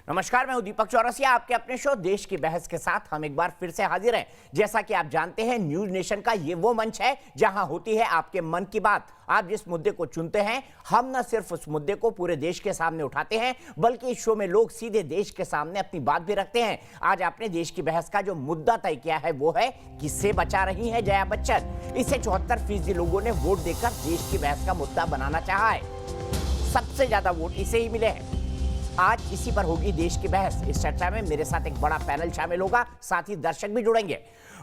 नमस्कार, मैं हूं दीपक चौरसिया। आपके अपने शो देश की बहस के साथ हम एक बार फिर से हाजिर हैं। जैसा कि आप जानते हैं, न्यूज नेशन का ये वो मंच है जहां होती है आपके मन की बात। आप जिस मुद्दे को चुनते हैं, हम न सिर्फ उस मुद्दे को पूरे देश के सामने उठाते हैं, बल्कि इस शो में लोग सीधे देश के सामने अपनी बात भी रखते हैं। आज आपने देश की बहस का जो मुद्दा तय किया है वो है, किससे बचा रही है जया बच्चन। इसे 74% लोगों ने वोट देकर देश की बहस का मुद्दा बनाना चाहा है। सबसे ज्यादा वोट इसे ही मिले हैं। आज इसी पर होगी देश की बहस। इस चर्चा में मेरे साथ एक बड़ा पैनल शामिल होगा, साथ ही दर्शक भी जुड़ेंगे।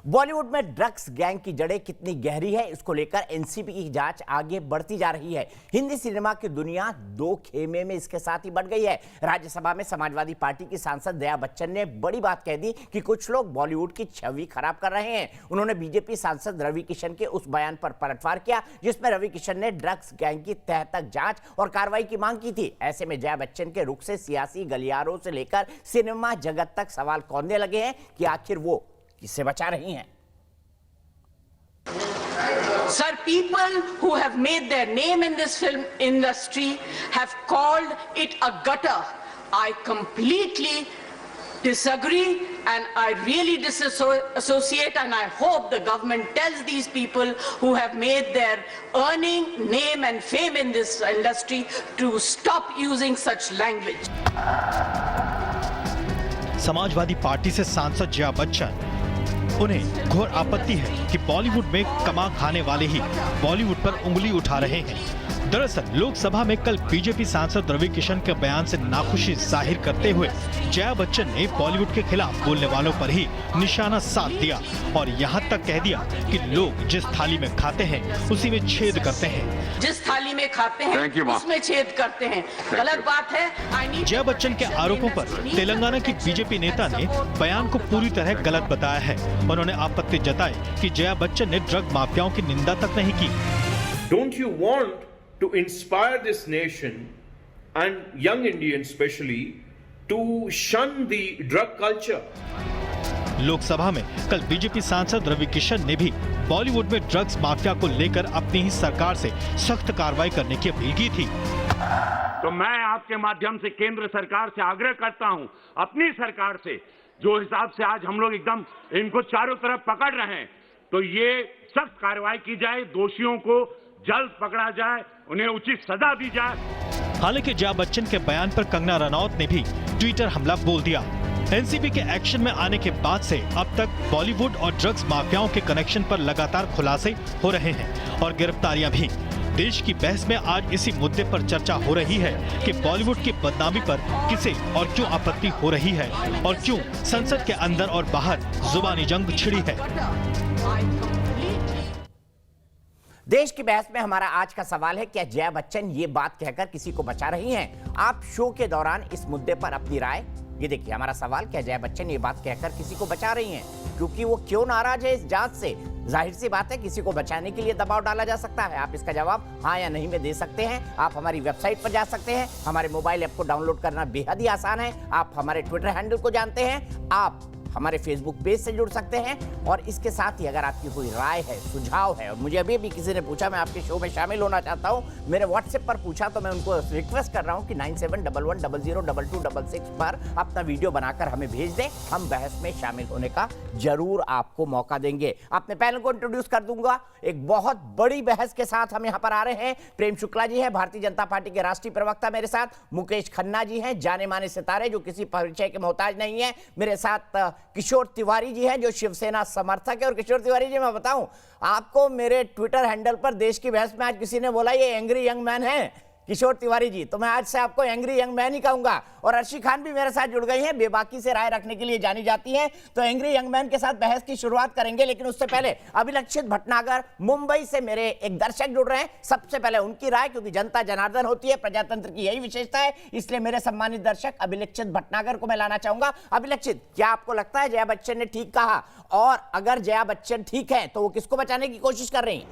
बॉलीवुड में ड्रग्स गैंग की जड़ें कितनी गहरी है, इसको लेकर एनसीबी की जांच आगे बढ़ती जा रही है। हिंदी सिनेमा की दुनिया दो खेमे में इसके साथ ही बढ़ गई है। राज्यसभा में समाजवादी पार्टी की सांसद दया बच्चन ने बड़ी बात कह दी कि कुछ लोग बॉलीवुड की छवि खराब कर रहे हैं। उन्होंने बीजेपी सांसद रवि किशन के उस बयान पर पलटवार किया जिसमें रवि किशन ने ड्रग्स गैंग की तह तक जांच और कार्रवाई की मांग की थी। ऐसे में जया बच्चन के रुख से सियासी गलियारों से लेकर सिनेमा जगत तक सवाल कौंधने लगे हैं कि आखिर वो किससे बचा रही हैं। Sir, people who have made their name in this film industry have called it a gutter. I completely disagree and I really disassociate, and I hope the government tells these people who have made their earning, name and fame in this industry to stop using such language. Samajwadi party से सांसद जया बच्चन, उन्हें घोर आपत्ति है कि बॉलीवुड में कमा खाने वाले ही बॉलीवुड पर उंगली उठा रहे हैं। दरअसल लोकसभा में कल बीजेपी सांसद रवि किशन के बयान से नाखुशी जाहिर करते हुए जया बच्चन ने बॉलीवुड के खिलाफ बोलने वालों पर ही निशाना साध दिया और यहाँ तक कह दिया कि लोग जिस थाली में खाते हैं उसी में छेद करते हैं। जिस थाली में खाते हैं उसमें छेद करते हैं, गलत बात है। जया बच्चन के आरोपों पर तेलंगाना की बीजेपी नेता ने बयान को पूरी तरह गलत बताया है। उन्होंने आपत्ति जताई कि जया बच्चन ने ड्रग माफियाओं की निंदा तक नहीं की। Don't you want to inspire this nation and young Indians especially to shun the drug culture? Lok Sabha में कल बीजेपी सांसद रवि किशन ने भी बॉलीवुड में ड्रग्स माफिया को लेकर अपनी ही सरकार से सख्त कार्रवाई करने की अपील की थी। तो मैं आपके माध्यम से केंद्र सरकार से आग्रह करता हूं, अपनी सरकार से, जो हिसाब से आज हम लोग एकदम इनको चारों तरफ पकड़ रहे हैं, तो ये सख्त कार्रवाई की जाए, दोषियों को जल्द पकड़ा जाए, उन्हें उचित सजा दी जाए। हालांकि जया बच्चन के बयान पर कंगना रनौत ने भी ट्विटर हमला बोल दिया। एनसीबी के एक्शन में आने के बाद से अब तक बॉलीवुड और ड्रग्स माफियाओं के कनेक्शन पर लगातार खुलासे हो रहे हैं और गिरफ्तारियां भी। देश की बहस में आज इसी मुद्दे पर चर्चा हो रही है कि बॉलीवुड की बदनामी पर किसे और क्यों आपत्ति हो रही है और क्यों संसद के अंदर और बाहर जुबानी जंग छिड़ी है। देश की बहस में हमारा आज का सवाल है, क्या जया बच्चन ये बात कहकर किसी को बचा रही हैं? आप शो के दौरान इस मुद्दे पर अपनी राय, ये देखिए हमारा सवाल, क्या जया बच्चन ये बात कहकर किसी को बचा रही हैं? क्योंकि वो क्यों नाराज है इस जांच से? जाहिर सी बात है, किसी को बचाने के लिए दबाव डाला जा सकता है। आप इसका जवाब हाँ या नहीं में दे सकते हैं। आप हमारी वेबसाइट पर जा सकते हैं। हमारे मोबाइल ऐप को डाउनलोड करना बेहद ही आसान है। आप हमारे ट्विटर हैंडल को जानते हैं। आप हमारे फेसबुक पेज से जुड़ सकते हैं। और इसके साथ ही अगर आपकी कोई राय है, सुझाव है, और मुझे अभी भी किसी ने पूछा मैं आपके शो में शामिल होना चाहता हूं, मेरे व्हाट्सएप पर पूछा, तो मैं उनको रिक्वेस्ट कर रहा हूं कि 9711002266 पर अपना वीडियो बनाकर हमें भेज दें। हम बहस में शामिल होने का जरूर आपको मौका देंगे। अपने पैनल को इंट्रोड्यूस कर दूंगा। एक बहुत बड़ी बहस के साथ हम यहाँ पर आ रहे हैं। प्रेम शुक्ला जी हैं, भारतीय जनता पार्टी के राष्ट्रीय प्रवक्ता मेरे साथ। मुकेश खन्ना जी हैं, जाने माने सितारे जो किसी परिचय के मोहताज नहीं है। मेरे साथ किशोर तिवारी जी हैं जो शिवसेना समर्थक है। और किशोर तिवारी जी, मैं बताऊं आपको, मेरे ट्विटर हैंडल पर देश की बहस में आज किसी ने बोला ये एंग्री यंग मैन है किशोर तिवारी जी, तो मैं आज से आपको एंग्री यंग मैन ही कहूंगा। और अर्शी खान भी मेरे साथ जुड़ गई हैं, बेबाकी से राय रखने के लिए जानी जाती हैं। तो एंग्री यंग मैन के साथ बहस की शुरुआत करेंगे, लेकिन उससे पहले अभिलक्षित भटनागर मुंबई से मेरे एक दर्शक जुड़ रहे हैं। सबसे पहले उनकी राय, क्योंकि जनता जनार्दन होती है, प्रजातंत्र की यही विशेषता है, इसलिए मेरे सम्मानित दर्शक अभिलक्षित भटनागर को मैं लाना चाहूंगा। अभिलक्षित, क्या आपको लगता है जया बच्चन ने ठीक कहा? और अगर जया बच्चन ठीक है तो वो किसको बचाने की कोशिश कर रही है?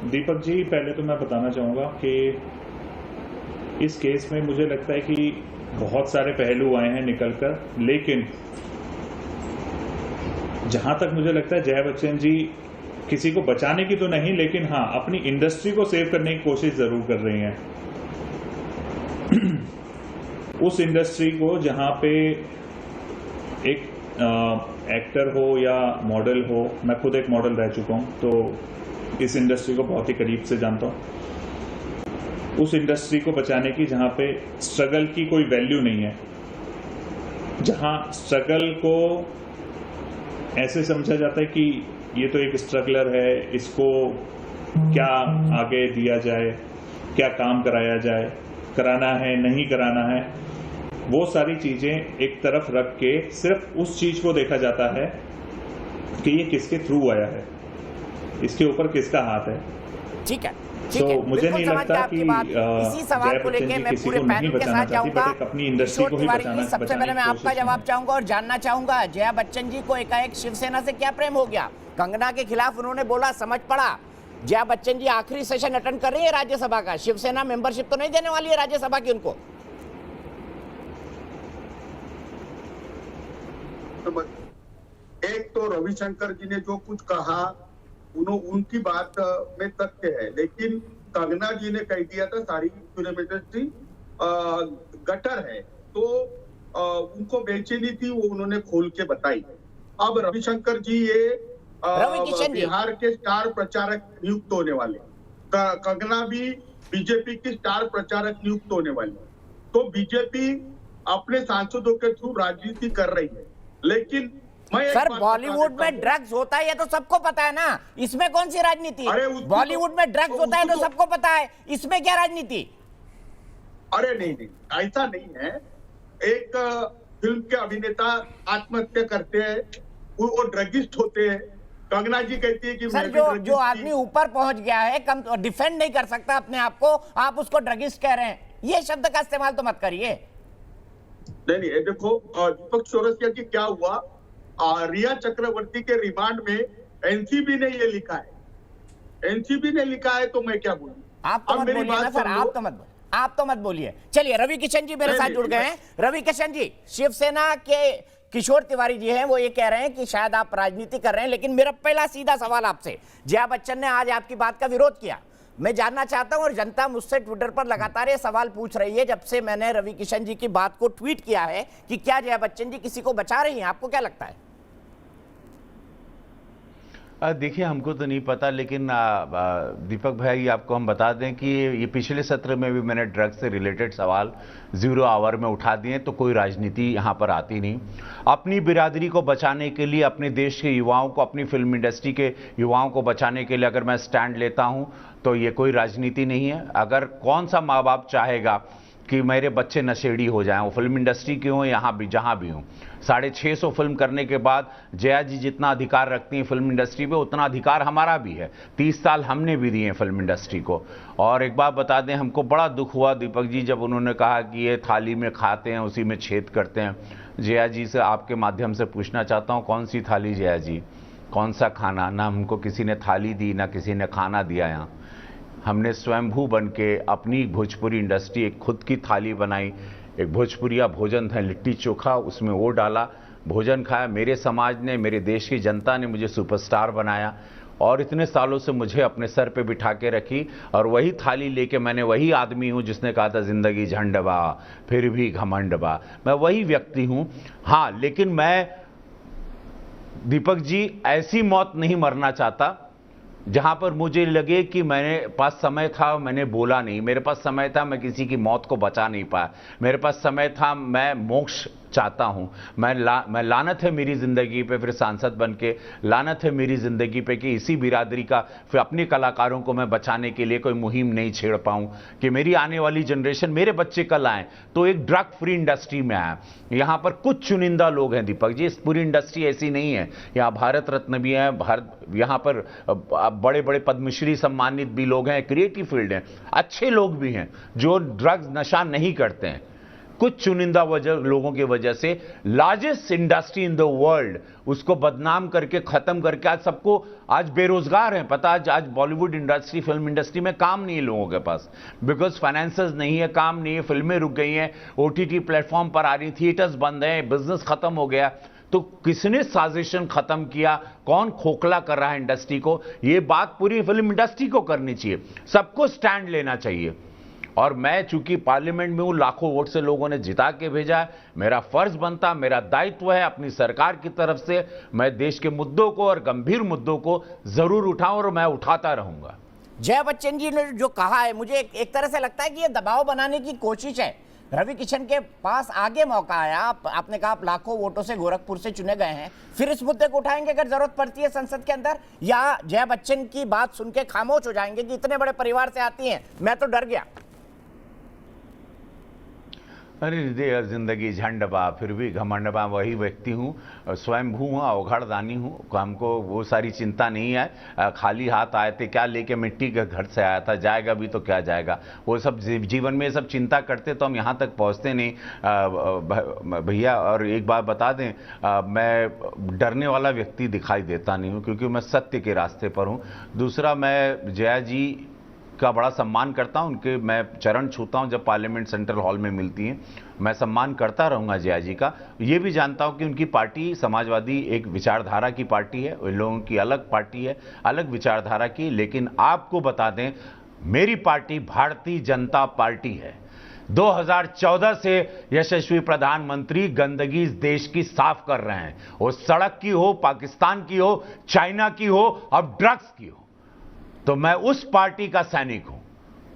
दीपक जी, पहले तो मैं बताना चाहूँगा कि इस केस में मुझे लगता है कि बहुत सारे पहलू आए हैं निकलकर, लेकिन जहां तक मुझे लगता है जया बच्चन जी किसी को बचाने की तो नहीं, लेकिन हाँ अपनी इंडस्ट्री को सेव करने की कोशिश जरूर कर रही हैं। उस इंडस्ट्री को जहां पे एक एक्टर हो या मॉडल हो, मैं खुद एक मॉडल रह चुका हूं तो इस इंडस्ट्री को बहुत ही करीब से जानता हूं। उस इंडस्ट्री को बचाने की जहां पे स्ट्रगल की कोई वैल्यू नहीं है, जहां स्ट्रगल को ऐसे समझा जाता है कि ये तो एक स्ट्रगलर है, इसको क्या आगे दिया जाए, क्या काम कराया जाए, कराना है नहीं कराना है, वो सारी चीजें एक तरफ रख के सिर्फ उस चीज को देखा जाता है कि ये किसके थ्रू आया है, इसके ऊपर किसका हाथ है। ठीक है, ठीक है, मुझे नहीं लगता कि इसी सवाल को लेके मैं पूरे पैनल के साथ जाऊंगा। अपनी इंडस्ट्री को ही बचाना, सबसे पहले मैं आपका जवाब चाहूंगा और जानना चाहूंगा, जया बच्चन जी को एकाएक शिवसेना से क्या प्रेम हो गया? कंगना के खिलाफ उन्होंने बोला, समझ पड़ा। जया बच्चन जी आखिरी सेशन अटेंड कर रही है राज्यसभा का, शिवसेना मेंबरशिप तो नहीं देने वाली है राज्यसभा की उनको। एक तो रविशंकर जी ने जो कुछ कहा उनकी बात में तथ्य है, लेकिन कंगना जी ने कह दिया था सारी फिल्म इंडस्ट्री गटर है, तो उनको बेचैनी थी, वो उन्होंने खोल के बताई। अब रविशंकर जी ये बिहार के स्टार प्रचारक नियुक्त होने वाले, कंगना भी बीजेपी की स्टार प्रचारक नियुक्त होने वाली, तो बीजेपी अपने सांसदों के थ्रू राजनीति कर रही है। लेकिन सर, बॉलीवुड में ड्रग्स होता है ये तो सबको पता है ना, इसमें कौन सी राजनीति है? बॉलीवुड में ड्रग्स होता है तो सबको पता है, इसमें क्या राजनीति? अरे नहीं, ऐसा नहीं है। एक फिल्म के अभिनेता आत्महत्या करते हैं, वो ड्रगिस्ट होते हैं। कंगना जी कहती है कि सर, जो आदमी ऊपर पहुंच गया है, कम डिफेंड नहीं कर सकता अपने आप को, आप उसको ड्रगिस्ट कह रहे हैं, ये शब्द का इस्तेमाल तो मत करिए। नहीं, देखो दीपक चौरसिया की क्या हुआ, रिया चक्रवर्ती के रिमांड में एनसीबी ने ये लिखा है, एनसीबी ने लिखा है, तो मैं क्या बोलूं? आप तो मत बोलिए ना सर, आप तो मत बोलिए। चलिए, रवि किशन जी मेरे साथ जुड़ गए हैं। रवि किशन जी, शिवसेना के किशोर तिवारी जी हैं, वो ये कह रहे हैं कि शायद आप राजनीति कर रहे हैं, लेकिन मेरा पहला सीधा सवाल आपसे, जया बच्चन ने आज आपकी बात का विरोध किया, मैं जानना चाहता हूं, और जनता मुझसे ट्विटर पर लगातार ये सवाल पूछ रही है जब से मैंने रवि किशन जी की बात को ट्वीट किया है कि क्या जया बच्चन जी किसी को बचा रही हैं, आपको क्या लगता है? देखिए, हमको तो नहीं पता, लेकिन दीपक भाई आपको हम बता दें कि ये पिछले सत्र में भी मैंने ड्रग्स से रिलेटेड सवाल 0 आवर में उठा दिए, तो कोई राजनीति यहाँ पर आती नहीं। अपनी बिरादरी को बचाने के लिए, अपने देश के युवाओं को, अपनी फिल्म इंडस्ट्री के युवाओं को बचाने के लिए अगर मैं स्टैंड लेता हूँ तो ये कोई राजनीति नहीं है। अगर कौन सा माँ बाप चाहेगा कि मेरे बच्चे नशेड़ी हो जाएं, वो फिल्म इंडस्ट्री की हो, यहाँ भी जहाँ भी हूँ। 650 फिल्म करने के बाद जया जी जितना अधिकार रखती हैं फिल्म इंडस्ट्री पे, उतना अधिकार हमारा भी है। 30 साल हमने भी दिए फिल्म इंडस्ट्री को। और एक बात बता दें, हमको बड़ा दुख हुआ दीपक जी जब उन्होंने कहा कि ये थाली में खाते हैं उसी में छेद करते हैं। जया जी से आपके माध्यम से पूछना चाहता हूँ, कौन सी थाली जया जी, कौन सा खाना? ना हमको किसी ने थाली दी, ना किसी ने खाना दिया। यहाँ हमने स्वयंभू बन के अपनी भोजपुरी इंडस्ट्री एक खुद की थाली बनाई, एक भोजपुरिया भोजन था, लिट्टी चोखा, उसमें वो डाला, भोजन खाया। मेरे समाज ने, मेरे देश की जनता ने मुझे सुपरस्टार बनाया और इतने सालों से मुझे अपने सर पे बिठा के रखी, और वही थाली लेके मैंने, वही आदमी हूँ जिसने कहा था जिंदगी झंड बा फिर भी घमंड बा, मैं वही व्यक्ति हूँ। हाँ, लेकिन मैं दीपक जी ऐसी मौत नहीं मरना चाहता जहां पर मुझे लगे कि मेरे पास समय था, मैंने बोला नहीं। मेरे पास समय था, मैं किसी की मौत को बचा नहीं पाया। मेरे पास समय था, मैं मोक्ष चाहता हूं। मैं लानत है मेरी जिंदगी पे, फिर सांसद बन के लानत है मेरी जिंदगी पे कि इसी बिरादरी का, फिर अपने कलाकारों को मैं बचाने के लिए कोई मुहिम नहीं छेड़ पाऊं कि मेरी आने वाली जनरेशन, मेरे बच्चे कल आए तो एक ड्रग फ्री इंडस्ट्री में आए। यहां पर कुछ चुनिंदा लोग हैं दीपक जी, इस पूरी इंडस्ट्री ऐसी नहीं है। यहाँ भारत रत्न भी है, यहाँ पर बड़े बड़े पद्मश्री सम्मानित भी लोग हैं, क्रिएटिव फील्ड हैं, अच्छे लोग भी हैं जो ड्रग्स नशा नहीं करते हैं। कुछ चुनिंदा लोगों की वजह से largest industry in the world उसको बदनाम करके, खत्म करके आज सबको, आज बेरोजगार हैं। पता आज बॉलीवुड इंडस्ट्री, फिल्म इंडस्ट्री में काम नहीं है लोगों के पास, बिकॉज फाइनेंसेस नहीं है, काम नहीं है, फिल्में रुक गई हैं, OTT प्लेटफॉर्म पर आ रही, थिएटर्स बंद हैं, बिजनेस खत्म हो गया। तो किसने साजिशन खत्म किया, कौन खोखला कर रहा है इंडस्ट्री को, ये बात पूरी फिल्म इंडस्ट्री को करनी चाहिए, सबको स्टैंड लेना चाहिए। और मैं चूंकि पार्लियामेंट में हूं, लाखों वोट से लोगों ने जिता के भेजा है, मेरा फर्ज बनता, मेरा दायित्व है अपनी सरकार की तरफ से मैं देश के मुद्दों को और गंभीर मुद्दों को जरूर उठाऊं और मैं उठाता रहूंगा। जया बच्चन जी ने जो कहा है, मुझे एक तरह से लगता है कि ये दबाव बनाने की कोशिश है। रवि किशन के पास आगे मौका आया, आपने कहा आप लाखों वोटों से गोरखपुर से चुने गए हैं, फिर इस मुद्दे को उठाएंगे अगर जरूरत पड़ती है संसद के अंदर, या जया बच्चन की बात सुन के खामोश हो जाएंगे कि इतने बड़े परिवार से आती हैं, मैं तो डर गया। अरे जिंदगी झंडबा फिर भी घमंडबा, वही व्यक्ति हूँ, स्वयंभू हूँ, अवघड़दानी हूँ, हमको वो सारी चिंता नहीं है। खाली हाथ आए थे, क्या लेके मिट्टी के घर से आया था, जाएगा भी तो क्या जाएगा, वो सब जीवन में सब चिंता करते तो हम यहाँ तक पहुँचते नहीं भैया। और एक बात बता दें, मैं डरने वाला व्यक्ति दिखाई देता नहीं हूँ, क्योंकि मैं सत्य के रास्ते पर हूँ। दूसरा, मैं जया जी का बड़ा सम्मान करता हूं, उनके मैं चरण छूता हूं जब पार्लियामेंट सेंट्रल हॉल में मिलती हैं, मैं सम्मान करता रहूंगा जया जी का। ये भी जानता हूं कि उनकी पार्टी समाजवादी एक विचारधारा की पार्टी है, उन लोगों की अलग पार्टी है, अलग विचारधारा की। लेकिन आपको बता दें, मेरी पार्टी भारतीय जनता पार्टी है। 2014 से यशस्वी प्रधानमंत्री गंदगी इस देश की साफ कर रहे हैं, वो सड़क की हो, पाकिस्तान की हो, चाइना की हो, अब ड्रग्स की हो। तो मैं उस पार्टी का सैनिक हूं।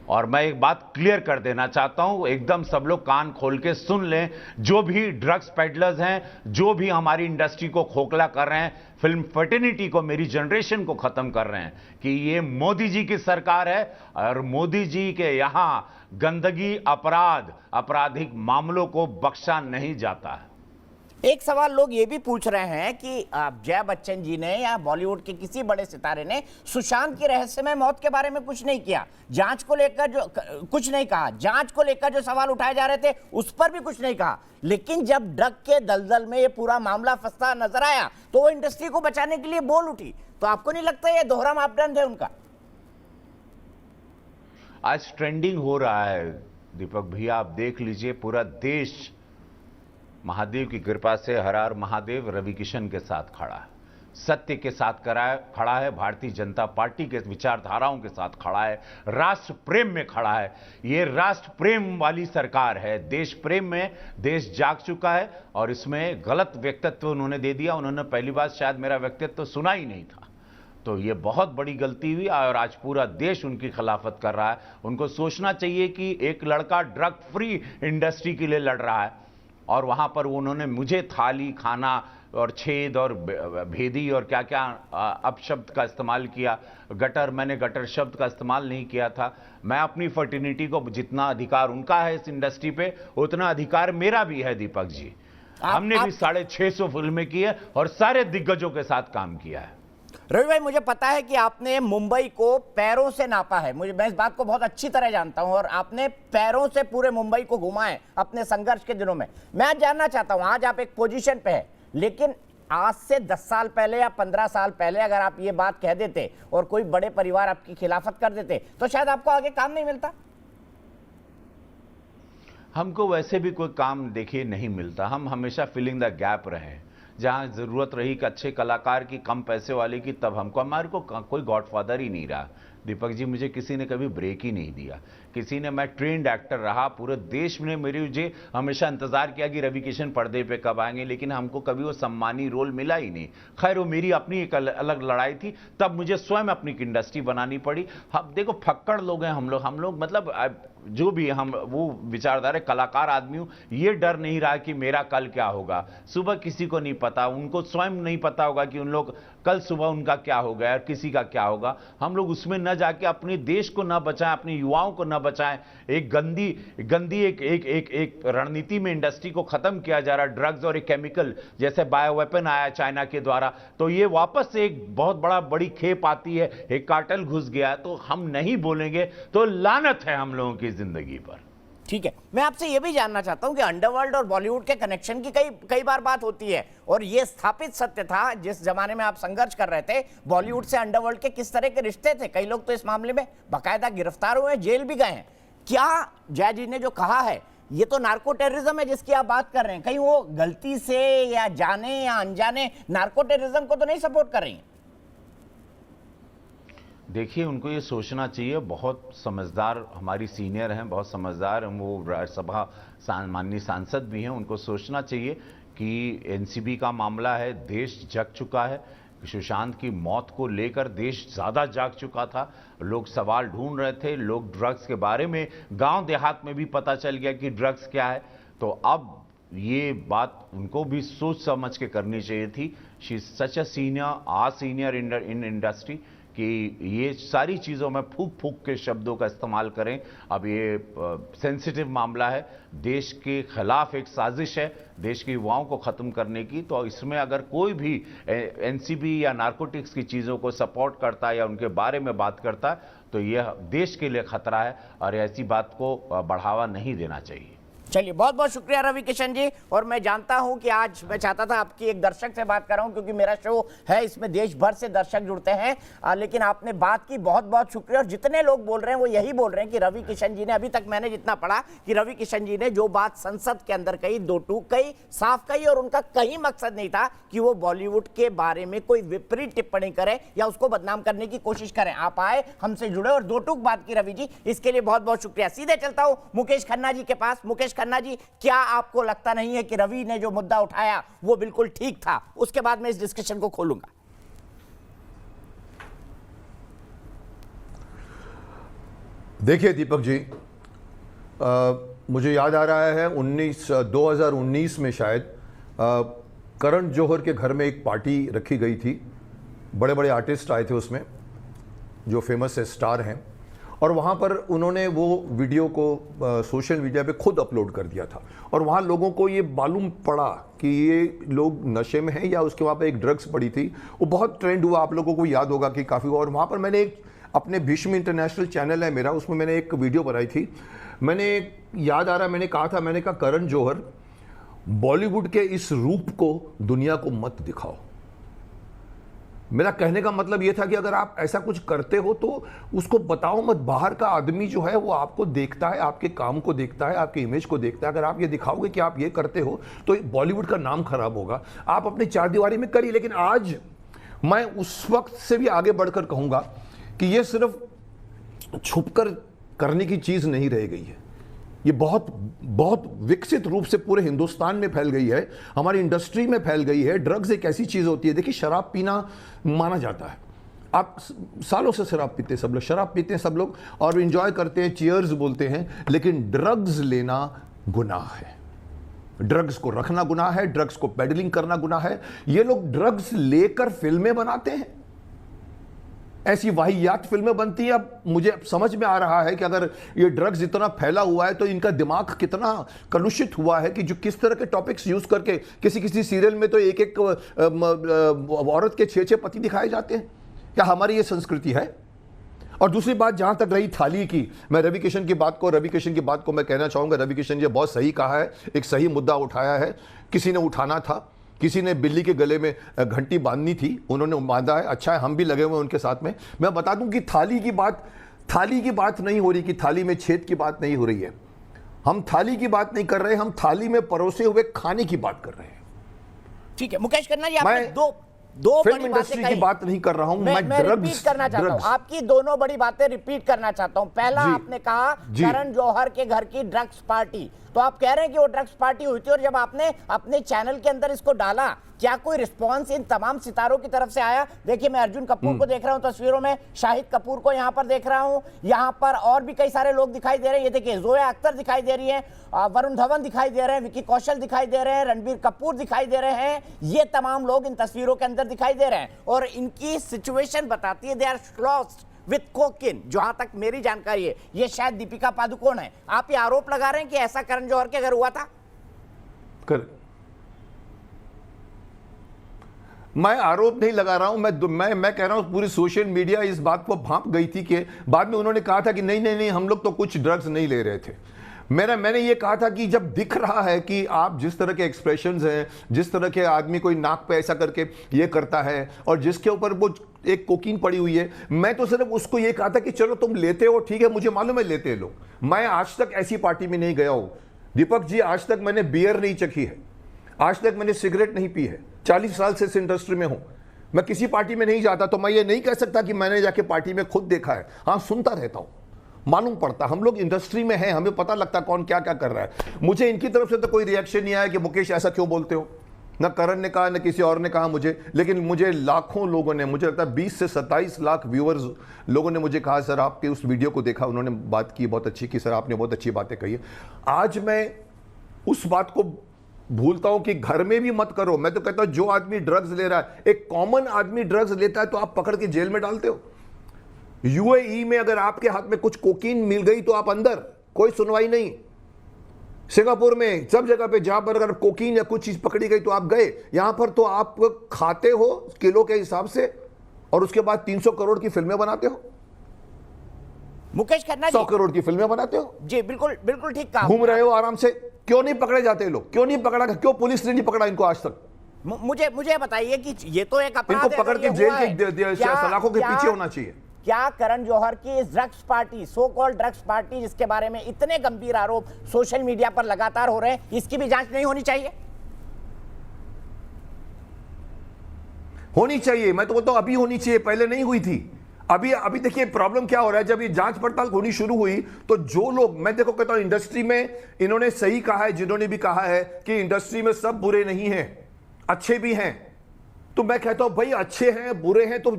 और मैं एक बात क्लियर कर देना चाहता हूं, एकदम सब लोग कान खोल के सुन लें, जो भी ड्रग्स पेडलर्स हैं, जो भी हमारी इंडस्ट्री को खोखला कर रहे हैं, फिल्म फर्टिनिटी को, मेरी जनरेशन को खत्म कर रहे हैं, कि ये मोदी जी की सरकार है और मोदी जी के यहां गंदगी, अपराध, आपराधिक मामलों को बख्शा नहीं जाता है। एक सवाल लोग ये भी पूछ रहे हैं कि जया बच्चन जी ने या बॉलीवुड के किसी बड़े सितारे ने सुशांत की रहस्यमय मौत के बारे में कुछ नहीं किया, जांच को लेकर जो कुछ नहीं कहा, जांच को लेकर जो सवाल उठाए जा रहे थे उस पर भी कुछ नहीं कहा। लेकिन जब ड्रग के दलदल में ये पूरा मामला फंसता नजर आया तो वो इंडस्ट्री को बचाने के लिए बोल उठी। तो आपको नहीं लगता ये दोहरा मापदंड है उनका? आज ट्रेंडिंग हो रहा है दीपक भैया, आप देख लीजिए, पूरा देश महादेव की कृपा से हर हर महादेव रवि किशन के साथ खड़ा है, सत्य के साथ खड़ा है, भारतीय जनता पार्टी के विचारधाराओं के साथ खड़ा है, राष्ट्र प्रेम में खड़ा है। ये राष्ट्र प्रेम वाली सरकार है, देश प्रेम में देश जाग चुका है। और इसमें गलत व्यक्तित्व उन्होंने दे दिया, उन्होंने पहली बार शायद मेरा व्यक्तित्व सुना ही नहीं था, तो ये बहुत बड़ी गलती हुई। और आज पूरा देश उनकी खिलाफत कर रहा है। उनको सोचना चाहिए कि एक लड़का ड्रग फ्री इंडस्ट्री के लिए लड़ रहा है, और वहां पर उन्होंने मुझे थाली, खाना और छेद और भेदी और क्या क्या अपशब्द का इस्तेमाल किया। गटर, मैंने गटर शब्द का इस्तेमाल नहीं किया था। मैं अपनी फर्टिनिटी को, जितना अधिकार उनका है इस इंडस्ट्री पे, उतना अधिकार मेरा भी है दीपक जी। हमने भी 650 फिल्में की है और सारे दिग्गजों के साथ काम किया है। रवि भाई, मुझे पता है कि आपने मुंबई को पैरों से नापा है, मैं इस बात को बहुत अच्छी तरह जानता हूं, और आपने पैरों से पूरे मुंबई को घुमा है अपने संघर्ष के दिनों में। मैं आज जानना चाहता हूं, आज आप एक पोजीशन पे है, लेकिन आज से 10 साल पहले या 15 साल पहले अगर आप ये बात कह देते और कोई बड़े परिवार आपकी खिलाफत कर देते तो शायद आपको आगे काम नहीं मिलता। हमको वैसे भी कोई काम देखिए नहीं मिलता, हम हमेशा फिलिंग द गैप रहे। जहां जरूरत रही कि अच्छे कलाकार की, कम पैसे वाले की, तब हमको, हमारे को कोई गॉडफादर ही नहीं रहा दीपक जी। मुझे किसी ने कभी ब्रेक ही नहीं दिया, किसी ने, मैं ट्रेंड एक्टर रहा, पूरे देश ने मुझे हमेशा इंतजार किया कि रवि किशन पर्दे पे कब आएंगे, लेकिन हमको कभी वो सम्मानी रोल मिला ही नहीं। खैर, वो मेरी अपनी एक अलग लड़ाई थी, तब मुझे स्वयं अपनी इंडस्ट्री बनानी पड़ी। हम देखो, फक्कड़ लोग हैं हम लोग मतलब जो भी हम वो विचारधारा कलाकार आदमी हूं, ये डर नहीं रहा कि मेरा कल क्या होगा। सुबह किसी को नहीं पता, उनको स्वयं नहीं पता होगा कि उन लोग कल सुबह उनका क्या होगा और किसी का क्या होगा। हम लोग उसमें न जाके अपने देश को न बचाएं, अपने युवाओं को न बचाएं। एक गंदी एक रणनीति में इंडस्ट्री को खत्म किया जा रहा, ड्रग्स और एक केमिकल जैसे बायोवेपन आया चाइना के द्वारा, तो ये वापस से एक बहुत बड़ी खेप आती है, एक कार्टेल घुस गया। तो हम नहीं बोलेंगे तो लानत है हम लोगों की जिंदगी पर। ठीक है, मैं आपसे यह भी जानना चाहता हूं कि अंडरवर्ल्ड और बॉलीवुड के कनेक्शन की कई बार बात होती है, और यह स्थापित सत्य था जिस जमाने में आप संघर्ष कर रहे थे, बॉलीवुड से अंडरवर्ल्ड के किस तरह के रिश्ते थे। कई लोग तो इस मामले में बाकायदा गिरफ्तार हुए, जेल भी गए हैं। क्या जया जी ने जो कहा है ये तो नार्को टेररिज्म है जिसकी आप बात कर रहे हैं। कहीं वो गलती से या जाने या अनजाने नार्को टेररिज्म को तो नहीं सपोर्ट कर रही हैं? देखिए, उनको ये सोचना चाहिए, बहुत समझदार हमारी सीनियर हैं, बहुत समझदार हैं, वो राज्यसभा माननीय सांसद भी हैं। उनको सोचना चाहिए कि एनसीबी का मामला है, देश जग चुका है। सुशांत की मौत को लेकर देश ज़्यादा जाग चुका था, लोग सवाल ढूंढ रहे थे, लोग ड्रग्स के बारे में, गांव देहात में भी पता चल गया कि ड्रग्स क्या है। तो अब ये बात उनको भी सोच समझ के करनी चाहिए थी। She is such a senior in industry कि ये सारी चीज़ों में फूक फूक के शब्दों का इस्तेमाल करें। अब ये सेंसिटिव मामला है, देश के खिलाफ एक साजिश है देश के युवाओं को ख़त्म करने की। तो इसमें अगर कोई भी एनसीबी या नारकोटिक्स की चीज़ों को सपोर्ट करता है या उनके बारे में बात करता है तो यह देश के लिए खतरा है और ऐसी बात को बढ़ावा नहीं देना चाहिए। चलिए, बहुत बहुत शुक्रिया रवि किशन जी। और मैं जानता हूं कि आज मैं चाहता था आपकी एक दर्शक से बात कर रहा हूं क्योंकि मेरा शो है, इसमें देश भर से दर्शक जुड़ते हैं, लेकिन आपने बात की, बहुत बहुत शुक्रिया। और जितने लोग बोल रहे हैं वो यही बोल रहे हैं कि रवि किशन जी ने, अभी तक मैंने जितना पढ़ा, कि रवि किशन जी ने जो बात संसद के अंदर कही, दो टूक कही, साफ कही, और उनका कहीं मकसद नहीं था कि वो बॉलीवुड के बारे में कोई विपरीत टिप्पणी करें या उसको बदनाम करने की कोशिश करें। आप आए, हमसे जुड़े और दो टूक बात की रवि जी, इसके लिए बहुत बहुत शुक्रिया। सीधे चलता हूं मुकेश खन्ना जी के पास। मुकेश खन्ना जी, क्या आपको लगता नहीं है कि रवि ने जो मुद्दा उठाया वो बिल्कुल ठीक था? उसके बाद मैं इस डिस्कशन को खोलूंगा। देखिए दीपक जी, मुझे याद आ रहा है 2019 में शायद करण जौहर के घर में एक पार्टी रखी गई थी। बड़े बड़े आर्टिस्ट आए थे उसमें, जो फेमस स्टार हैं, और वहाँ पर उन्होंने वो वीडियो को सोशल मीडिया पे खुद अपलोड कर दिया था। और वहाँ लोगों को ये मालूम पड़ा कि ये लोग नशे में हैं या उसके वहाँ पे एक ड्रग्स पड़ी थी। वो बहुत ट्रेंड हुआ, आप लोगों को याद होगा कि काफ़ी हुआ। और वहाँ पर मैंने एक अपने भीष्म इंटरनेशनल चैनल है मेरा, उसमें मैंने एक वीडियो बनाई थी। मैंने याद आ रहा है, मैंने कहा करण जौहर, बॉलीवुड के इस रूप को दुनिया को मत दिखाओ। मेरा कहने का मतलब यह था कि अगर आप ऐसा कुछ करते हो तो उसको बताओ मत। बाहर का आदमी जो है वो आपको देखता है, आपके काम को देखता है, आपके इमेज को देखता है। अगर आप ये दिखाओगे कि आप ये करते हो तो बॉलीवुड का नाम खराब होगा। आप अपनी चार दीवारी में करिए, लेकिन आज मैं उस वक्त से भी आगे बढ़कर कहूंगा कि ये सिर्फ छुपकर करने की चीज नहीं रह गई है। ये बहुत बहुत विकसित रूप से पूरे हिंदुस्तान में फैल गई है, हमारी इंडस्ट्री में फैल गई है। ड्रग्स एक ऐसी चीज़ होती है, देखिए शराब पीना माना जाता है, आप सालों से शराब पीते हैं, सब लोग शराब पीते हैं सब लोग, और एंजॉय करते हैं, चीयर्स बोलते हैं, लेकिन ड्रग्स लेना गुनाह है। ड्रग्स को रखना गुनाह है, ड्रग्स को पेडलिंग करना गुनाह है। ये लोग ड्रग्स लेकर फिल्में बनाते हैं, ऐसी वाहियात फिल्में बनती हैं। अब मुझे समझ में आ रहा है कि अगर ये ड्रग्स इतना फैला हुआ है तो इनका दिमाग कितना कलुषित हुआ है कि जो किस तरह के टॉपिक्स यूज करके किसी सीरियल में तो एक एक औरत के 6-6 पति दिखाए जाते हैं। क्या हमारी ये संस्कृति है? और दूसरी बात, जहां तक रही थाली की, मैं रवि किशन की बात को मैं कहना चाहूंगा, रवि किशन जी बहुत सही कहा है, एक सही मुद्दा उठाया है। किसी ने उठाना था, किसी ने बिल्ली के गले में घंटी बांधनी थी, उन्होंने बांधा है, अच्छा है, हम भी लगे हुए उनके साथ में। मैं बता दूं कि थाली की बात नहीं हो रही, कि थाली में छेद की बात नहीं हो रही है। हम थाली की बात नहीं कर रहे, हम थाली में परोसे हुए खाने की बात कर रहे हैं। ठीक है मुकेश खन्ना जी, आपने दो फिल्म इंडस्ट्री की बात नहीं कर रहा हूं, मैं रिपीट करना चाहता हूं, आपकी दोनों बड़ी बातें रिपीट करना चाहता हूं। पहला आपने कहा करण जौहर के घर की ड्रग्स पार्टी, तो आप कह रहे हैं कि वो ड्रग्स पार्टी हुई थी, और जब आपने अपने चैनल के अंदर इसको डाला, क्या कोई रिस्पांस इन तमाम सितारों की तरफ से आया? देखिए, मैं अर्जुन कपूर को देख रहा हूं तस्वीरों में, शाहिद कपूर को यहां पर देख रहा हूं, यहां पर और भी कई सारे लोग दिखाई दे रहे हैं। ये देखिए, जोया अख्तर दिखाई दे रही है, वरुण धवन दिखाई दे रहे हैं, विकी कौशल दिखाई दे रहे हैं, रणबीर कपूर दिखाई दे रहे हैं। ये तमाम लोग इन तस्वीरों के अंदर दिखाई दे रहे हैं, और इनकी सिचुएशन बताती है, they are lost with cocaine. जहां तक मेरी जानकारी है, ये शायद दीपिका पादुकोण है। आप ये आरोप लगा रहे हैं कि ऐसा करण जौहर के घर हुआ था? मैं आरोप नहीं लगा रहा हूं, मैं कह रहा हूं पूरी सोशल मीडिया इस बात को भांप गई थी कि बाद में उन्होंने कहा था कि नहीं हम लोग तो कुछ ड्रग्स नहीं ले रहे थे। मैंने ये कहा था कि जब दिख रहा है कि आप जिस तरह के एक्सप्रेशंस हैं, जिस तरह के आदमी कोई नाक पे ऐसा करके ये करता है और जिसके ऊपर वो एक कोकीन पड़ी हुई है, मैं तो सिर्फ उसको ये कहा था कि चलो तुम लेते हो, ठीक है, मुझे मालूम है लेते हैं लोग। मैं आज तक ऐसी पार्टी में नहीं गया हूं दीपक जी, आज तक मैंने बियर नहीं चखी है, आज तक मैंने सिगरेट नहीं पी है, 40 साल से इस इंडस्ट्री में हूं। मैं किसी पार्टी में नहीं जाता तो मैं ये नहीं कह सकता कि मैंने जाके पार्टी में खुद देखा है। हाँ, सुनता रहता हूं, मालूम पड़ता। हम लोग इंडस्ट्री में हैं, हमें पता लगता कौन क्या क्या कर रहा है। मुझे इनकी तरफ से तो कोई रिएक्शन नहीं आया कि मुकेश ऐसा क्यों बोलते हो। न करण ने कहा, न किसी और ने कहा मुझे, लेकिन मुझे लाखों लोगों ने, मुझे लगता है 20 से 27 लाख व्यूअर्स लोगों ने मुझे कहा, सर आपके उस वीडियो को देखा, उन्होंने बात की बहुत अच्छी की, सर आपने बहुत अच्छी बातें कही है। आज मैं उस बात को भूलता हूं कि घर में भी मत करो। मैं तो कहता हूं जो आदमी ड्रग्स ले रहा है, एक कॉमन आदमी ड्रग्स लेता है तो आप पकड़ के जेल में डालते हो। यूएई में अगर आपके हाथ में कुछ कोकीन मिल गई तो आप अंदर, कोई सुनवाई नहीं। सिंगापुर में सब जगह पे जहां पर अगर कोकीन या कुछ चीज पकड़ी गई तो आप गए। यहां पर तो आप खाते हो किलो के हिसाब से और उसके बाद 300 करोड़ की फिल्में बनाते हो। मुकेश खन्ना 100 करोड़ की फिल्में बनाते हो जी, बिल्कुल बिल्कुल ठीक कहा। घूम रहे हो आराम से। क्यों नहीं पकड़े जाते लोग? क्यों नहीं पकड़ा? क्यों पुलिस ने नहीं पकड़ा इनको आज तक? मुझे बताइए कि ये तो एक अपराध इनको पकड़ के जेल के सलाखों के पीछे होना चाहिए। क्या करण जौहर की इस drugs party, so called drugs party, जिसके बारे में इतने गंभीर आरोप सोशल मीडिया पर लगातार हो रहे हैं, इसकी भी जांच नहीं होनी चाहिए? होनी चाहिए। मैं तो बोलता हूं अभी होनी चाहिए, पहले नहीं हुई थी। अभी देखिए प्रॉब्लम क्या हो रहा है, जब ये जांच पड़ताल होनी शुरू हुई तो जो लोग, मैं देखो कहता हूं इंडस्ट्री में इन्होंने सही कहा है, जिन्होंने भी कहा है कि इंडस्ट्री में सब बुरे नहीं हैं, अच्छे भी हैं। तो मैं कहता हूं भाई अच्छे हैं बुरे हैं तो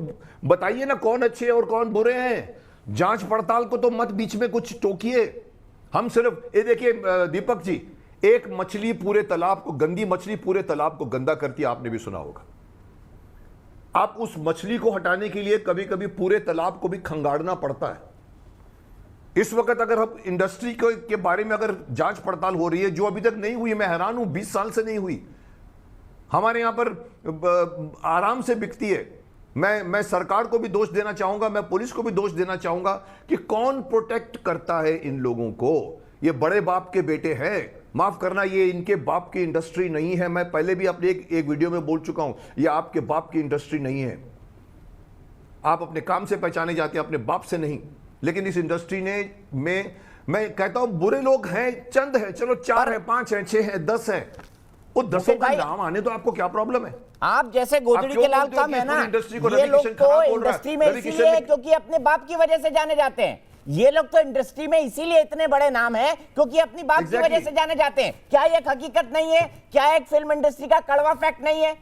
बताइए ना कौन अच्छे और कौन बुरे हैं। जांच पड़ताल को तो मत बीच में कुछ टोकिए। हम सिर्फ ये देखिए दीपक जी, एक मछली पूरे तालाब को, गंदी मछली पूरे तालाब को गंदा करती है, आपने भी सुना होगा। आप उस मछली को हटाने के लिए कभी कभी पूरे तालाब को भी खंगाड़ना पड़ता है। इस वक्त अगर हम इंडस्ट्री के बारे में अगर जांच पड़ताल हो रही है जो अभी तक नहीं हुई, मैं हैरान हूं 20 साल से नहीं हुई। हमारे यहां पर आराम से बिकती है। मैं सरकार को भी दोष देना चाहूंगा, मैं पुलिस को भी दोष देना चाहूंगा कि कौन प्रोटेक्ट करता है इन लोगों को। ये बड़े बाप के बेटे हैं, माफ करना, ये इनके बाप की इंडस्ट्री नहीं है। मैं पहले भी अपने एक वीडियो में बोल चुका हूं, ये आपके बाप की इंडस्ट्री नहीं है। आप अपने काम से पहचाने जाते हैं, अपने बाप से नहीं। लेकिन इस इंडस्ट्री ने मैं कहता हूं बुरे लोग हैं, चंद हैं, चलो 4 हैं, 5 हैं, 6 हैं, 10 हैं। वो 10 का नाम आने तो आपको क्या प्रॉब्लम है? आप जैसे गोदड़ी के लाल कम है ना, ये लोग तो इंडस्ट्री में इसीलिए है क्योंकि अपने बाप की वजह से जाने जाते हैं। ये लोग तो इंडस्ट्री में इसीलिए इतने बड़े नाम है क्योंकि अपनी बाप की वजह से जाने जाते हैं। क्या ये हकीकत नहीं है? क्या एक फिल्म इंडस्ट्री का कड़वा फैक्ट नहीं है?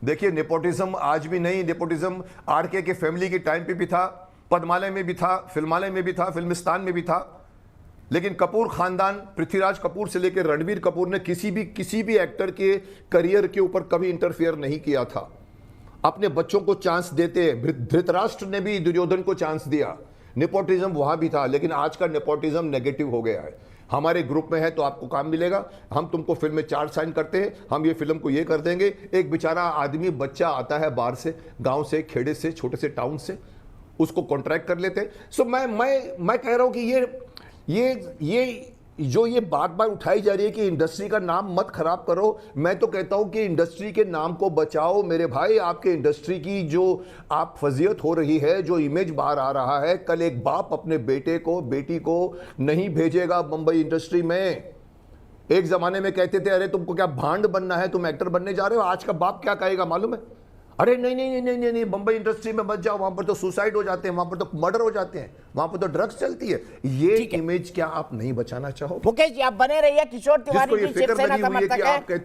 देखिए नेपोटिज्म आज भी नहीं, नेपोटिज्म आरके के फैमिली के टाइम पे भी था, पद्मालय में भी था, फिल्मालय में भी था, फिल्मिस्तान में भी था। लेकिन कपूर खानदान, पृथ्वीराज कपूर से लेकर रणबीर कपूर ने किसी भी एक्टर के करियर के ऊपर कभी इंटरफेयर नहीं किया था। अपने बच्चों को चांस देते हैं। धृतराष्ट्र ने भी दुर्योधन को चांस दिया। नेपोटिज्म वहां भी था, लेकिन आज का नेपोटिज्म नेगेटिव हो गया है। हमारे ग्रुप में है तो आपको काम मिलेगा, हम तुमको फिल्म में चार्ज साइन करते हैं, हम ये फिल्म को ये कर देंगे। एक बेचारा आदमी, बच्चा आता है बाहर से, गांव से, खेड़े से, छोटे से टाउन से, उसको कॉन्ट्रैक्ट कर लेते हैं। सो मैं कह रहा हूं कि ये जो ये बात उठाई जा रही है कि इंडस्ट्री का नाम मत खराब करो, मैं तो कहता हूं कि इंडस्ट्री के नाम को बचाओ मेरे भाई। आपके इंडस्ट्री की जो आप फजीयत हो रही है, जो इमेज बाहर आ रहा है, कल एक बाप अपने बेटे को, बेटी को नहीं भेजेगा मुंबई इंडस्ट्री में। एक जमाने में कहते थे अरे तुमको क्या भांड बनना है, तुम एक्टर बनने जा रहे हो। आज का बाप क्या कहेगा मालूम है? अरे नहीं, मुंबई इंडस्ट्री में मत जाओ, वहां पर तो सुसाइड हो जाते हैं, वहां पर तो मर्डर हो जाते हैं, वहां पर तो ड्रग्स चलती है। ये इमेज क्या आप नहीं बचाना चाहो? मुकेश जी आप बने रहिए। किशोर तिवारी जी शिवसेना समर्थक है।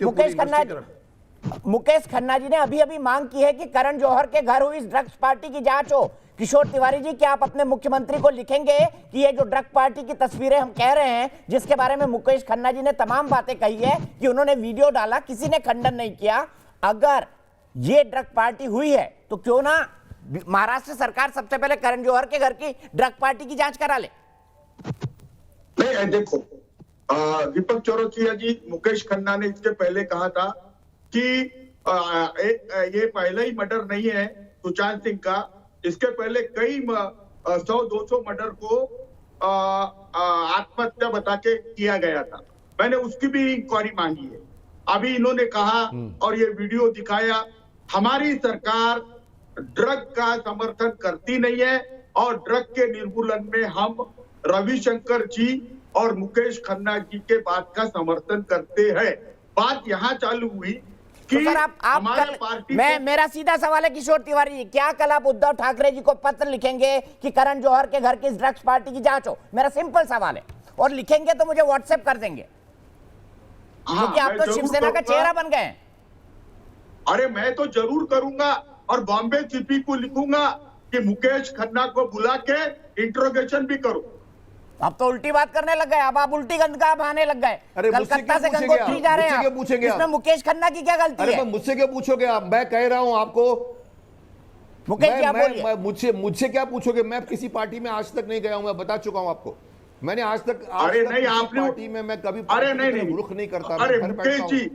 मुकेश खन्ना जी ने अभी मांग की है कि करण जौहर के घर हुई इस ड्रग्स पार्टी की जांच हो। किशोर तिवारी जी, क्या आप अपने मुख्यमंत्री को लिखेंगे कि ये जो ड्रग पार्टी की तस्वीरें हम कह रहे हैं, जिसके बारे में मुकेश खन्ना जी ने तमाम बातें कही है कि उन्होंने वीडियो डाला, किसी ने खंडन नहीं किया, अगर ये ड्रग पार्टी हुई है तो क्यों ना महाराष्ट्र सरकार सबसे पहले करण जौहर के घर की ड्रग पार्टी की जांच करा ले? नहीं देखो दीपक चौरसिया जी, मुकेश खन्ना ने इसके पहले कहा था कि ये पहला ही मर्डर नहीं है सुशांत सिंह का। इसके पहले कई 100-200 मर्डर को आत्महत्या बता के किया गया था। मैंने उसकी भी इंक्वायरी मांगी है। अभी इन्होंने कहा और ये वीडियो दिखाया, हमारी सरकार ड्रग का समर्थन करती नहीं है और ड्रग के निर्मूलन में हम रविशंकर जी और मुकेश खन्ना जी के बात का समर्थन करते हैं। बात यहाँ चालू हुई कि तो सर आप हमारे कल, पार्टी मेरा सीधा सवाल है किशोर तिवारी जी, क्या कल आप उद्धव ठाकरे जी को पत्र लिखेंगे कि करण जौहर के घर की इस ड्रग्स पार्टी की जांच हो? मेरा सिंपल सवाल है, और लिखेंगे तो मुझे व्हाट्सएप कर देंगे, क्योंकि आप तो शिवसेना का चेहरा बन गए हैं। अरे मैं तो जरूर करूंगा, और बॉम्बे सीपी को लिखूंगा कि मुकेश खन्ना को बुला के इंट्रोगेशन भी करो। अब तो उल्टी बात करने लग गए, अब आप उल्टी गंद का बहाने लग गए। अरे कलकत्ता से गंगोत्री जा रहे हैं आप, इसमें मुकेश खन्ना की क्या गलती है? मुझसे क्या पूछोगे आप? मैं कह रहा हूं आपको, मुकेश जी आप बोलिए। मुझसे क्या पूछोगे? मैं किसी पार्टी में आज तक नहीं गया हूं, मैं बता चुका हूं आपको। मैंने आज तक किसी पार्टी में मैं कभी रुख नहीं करता। अरे मुकेश जी,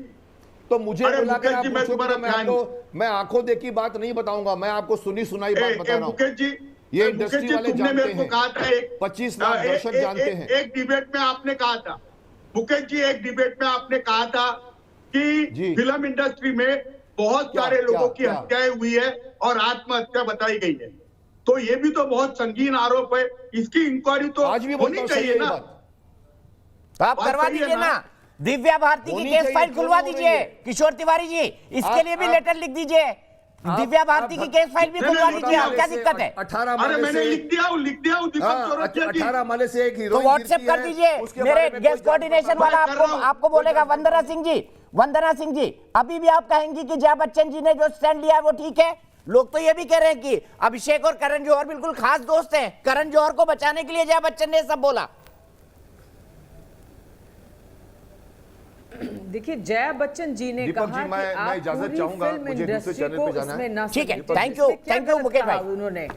तो मुझे बुलाकर आप पूछोगे, मैं आंखों देखी बात नहीं बताऊंगा, मैं आपको सुनी सुनाई बात बता रहा हूं। मुकेश जी, ये इंडस्ट्री वाले जानते हैं, 25 लाख दर्शक जानते हैं। एक डिबेट में आपने कहा था मुकेश जी, एक डिबेट में आपने कहा था कि फिल्म इंडस्ट्री में बहुत सारे लोगों की हत्याएं हुई है और आत्महत्या बताई गई है, तो ये भी तो बहुत संगीन आरोप है, इसकी इंक्वायरी तो आज भी होनी चाहिए ना। तो आप करवा दीजिए ना, दिव्या भारती की केस फाइल खुलवा दीजिए। किशोर तिवारी जी, इसके लिए भी लेटर लिख दीजिए, दिव्या भारती की केस फाइल भी खुलवा दीजिए। आप क्या दिक्कत है? 18 मैंने लिख दिया हूँ दीपक चौरसिया जी। 18 माले से एक हीरोइन तो व्हाट्सएप कर दीजिए, मेरे गेस्ट कोऑर्डिनेशन वाला आपको बोलेगा। वंदना सिंह जी, अभी भी आप कहेंगी कि जया बच्चन जी ने जो स्टैंड लिया है वो ठीक है? लोग तो ये भी कह रहे हैं कि अभिषेक और करण जौहर बिल्कुल खास दोस्त हैं, करण जौहर को बचाने के लिए जया बच्चन ने सब बोला। देखिए, जया बच्चन जी ने कहा कि मैं इजाजत चाहूंगा, मुझे दूसरे चैनल पे जाना है। ठीक है, थैंक यू मुकेश भाई। उन्होंने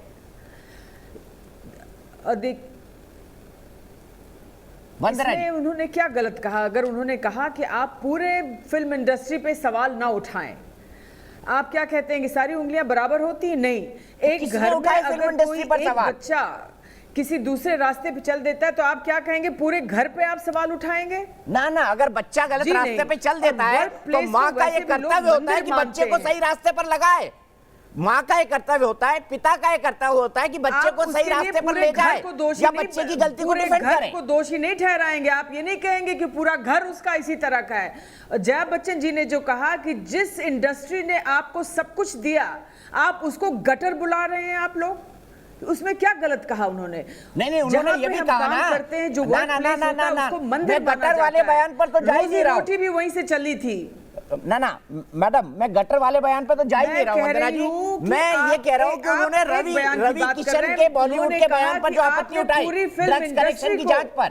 उन्होंने क्या गलत कहा? अगर उन्होंने कहा कि आप पूरे फिल्म इंडस्ट्री पे सवाल ना उठाएं, आप क्या कहते हैं कि सारी उंगलियां बराबर होती हैं? नहीं, एक घर में अगर कोई एक बच्चा किसी दूसरे रास्ते पे चल देता है तो आप क्या कहेंगे? पूरे घर पे आप सवाल उठाएंगे? ना, अगर बच्चा गलत रास्ते पे चल देता है तो माँ का ये कर्तव्य होता है कि बच्चे को सही रास्ते पर लगाए। माँ का एक कर्तव्य होता है, पिता का एक कर्तव्य होता है कि बच्चे को सही रास्ते पर ले जाए या बच्चे की गलती को डिफेंड करें। को दोषी नहीं ठहराएंगे, आप ये नहीं कहेंगे कि पूरा घर उसका इसी तरह का है। जया बच्चन जी ने जो कहा कि जिस इंडस्ट्री ने आपको सब कुछ दिया, आप उसको गटर बुला रहे हैं आप लोग, उसमें क्या गलत कहा उन्होंने? नहीं, उन्होंने ये भी कहा ना, करते हैं जो ना, मैं गटर वाले बयान पर तो जा ही नहीं रहा हूं। रोटी भी वहीं से चली थी। ना मैडम, मैं गटर वाले बयान पे तो जा ही नहीं रहा हूं वंदना जी। मैं ये कह रहा हूं कि उन्होंने रवि किशन के बॉलीवुड के बयान पर जो आपत्ति उठाई ड्रग्स कलेक्शन की जांच पर।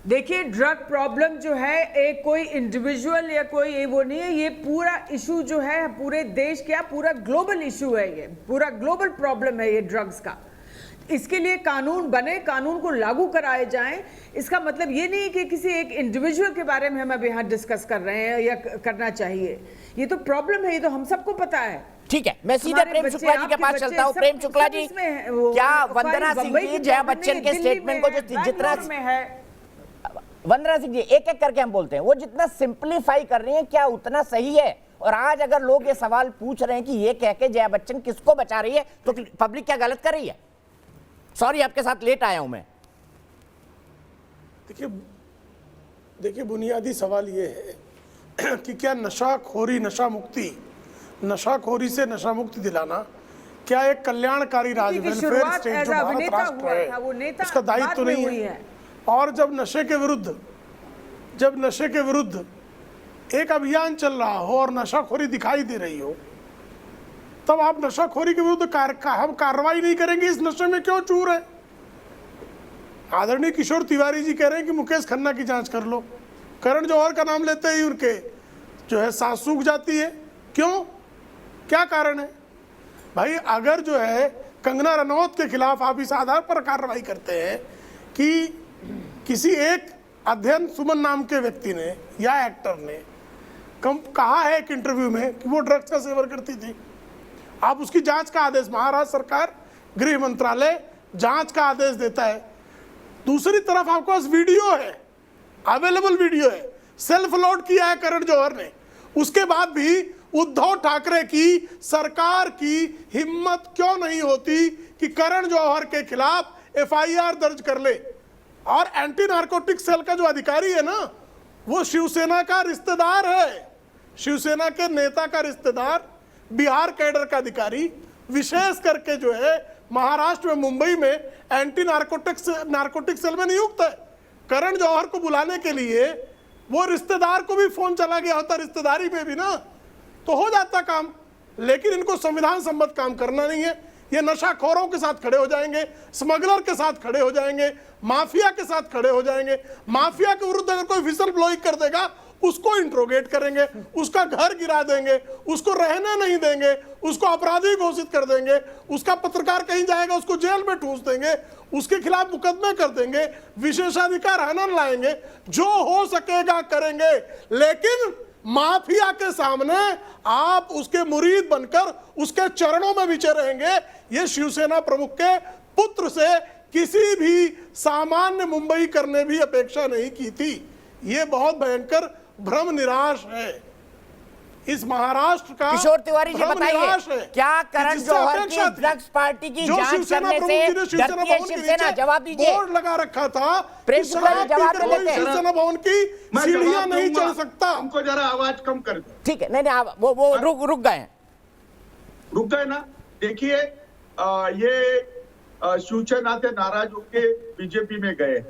देखिए, ड्रग प्रॉब्लम जो है एक कोई इंडिविजुअल या कोई वो नहीं है, ये पूरा इशू जो है पूरे देश का, पूरा ग्लोबल इशू है, ये पूरा ग्लोबल प्रॉब्लम है ये ड्रग्स का। इसके लिए कानून बने, कानून को लागू कराए जाएं। इसका मतलब ये नहीं कि किसी एक इंडिविजुअल के बारे में हम अब यहाँ डिस्कस कर रहे हैं या करना चाहिए। ये तो प्रॉब्लम है, ये तो हम सबको पता है। ठीक है, मैं सीधे प्रेम शुक्ला जी के पास चलता हूँ। प्रेम शुक्ला जी, क्या वंदना सिंह जी जया बच्चन के स्टेटमेंट को जो जितना वंदना सिंह जी एक एक करके हम बोलते हैं, वो जितना सिंप्लीफाई कर रही हैं, क्या उतना सही है? और आज अगर लोग ये सवाल पूछ रहे हैं कि ये कह के जया बच्चन किसको बचा रही है, तो पब्लिक क्या गलत कर रही है? सॉरी, आपके साथ लेट आया हूं मैं। देखिए बुनियादी सवाल ये है कि क्या नशाखोरी, नशाखोरी से नशा मुक्ति दिलाना क्या एक कल्याणकारी राज वेलफेयर स्टेट जो भारत राष्ट्र है उसका दायित्व तो नहीं है? और जब नशे के विरुद्ध एक अभियान चल रहा हो और नशाखोरी दिखाई दे रही हो, तब आप नशाखोरी के विरुद्ध हम कार्रवाई नहीं करेंगे? इस नशे में क्यों चूर है? आदरणीय किशोर तिवारी जी कह रहे हैं कि मुकेश खन्ना की जांच कर लो, करण जौहर का नाम लेते ही उनके जो है सांस सूख जाती है। क्यों, क्या कारण है? भाई अगर जो है कंगना रनौत के खिलाफ आप इस आधार पर कार्रवाई करते हैं कि किसी एक अध्ययन सुमन नाम के व्यक्ति ने या एक्टर ने कहा है एक इंटरव्यू में कि वो ड्रग्स का सेवन करती थी, आप उसकी जांच का आदेश, महाराष्ट्र सरकार गृह मंत्रालय जांच का आदेश देता है। दूसरी तरफ आपके पास वीडियो है, अवेलेबल वीडियो है, सेल्फ लोड किया है करण जौहर ने, उसके बाद भी उद्धव ठाकरे की सरकार की हिम्मत क्यों नहीं होती कि करण जौहर के खिलाफ एफआईआर दर्ज कर ले। और एंटी नारकोटिक सेल का जो अधिकारी है ना, वो शिवसेना का रिश्तेदार है, शिवसेना के नेता का रिश्तेदार, बिहार कैडर का अधिकारी, विशेष करके जो है महाराष्ट्र में मुंबई में एंटी नारकोटिक सेल में नियुक्त है। करण जौहर को बुलाने के लिए वो रिश्तेदार को भी फोन चला गया होता, रिश्तेदारी में भी ना, तो हो जाता काम। लेकिन इनको संविधान सम्मत काम करना नहीं है। ये नशाखोरों के साथ खड़े हो जाएंगे, स्मगलर के साथ खड़े हो जाएंगे, माफिया के साथ खड़े हो जाएंगे। माफिया के विरुद्ध अगर कोई विसल ब्लोइंग कर देगा, उसको इंट्रोगेट करेंगे, उसका घर गिरा देंगे, उसको रहने नहीं देंगे, उसको अपराधी घोषित कर देंगे, उसका पत्रकार कहीं जाएगा उसको जेल में ठूस देंगे, उसके खिलाफ मुकदमे कर देंगे, विशेषाधिकार हनन लाएंगे, जो हो सकेगा करेंगे। लेकिन माफिया के सामने आप उसके मुरीद बनकर उसके चरणों में बिछे रहेंगे। ये शिवसेना प्रमुख के पुत्र से किसी भी सामान्य मुंबई करने भी अपेक्षा नहीं की थी। ये बहुत भयंकर भ्रम निराश है इस महाराष्ट्र का। किशोर तिवारी जी बताइए, क्या करण जौहर की ड्रग्स पार्टी की जांच करने से डरती है शिवसेना? जवाब दीजिए। बोर्ड लगा रखा था, प्रेम शुक्ला जी जवाब दे लेते हैं। शिवसेना भवन की सीढ़ियां नहीं चढ़ सकता। हमको जरा आवाज कम कर दो। ठीक है, नहीं आप वो रुक गए ना। देखिए, ये शिवसेना से नाराज होके बीजेपी में गए,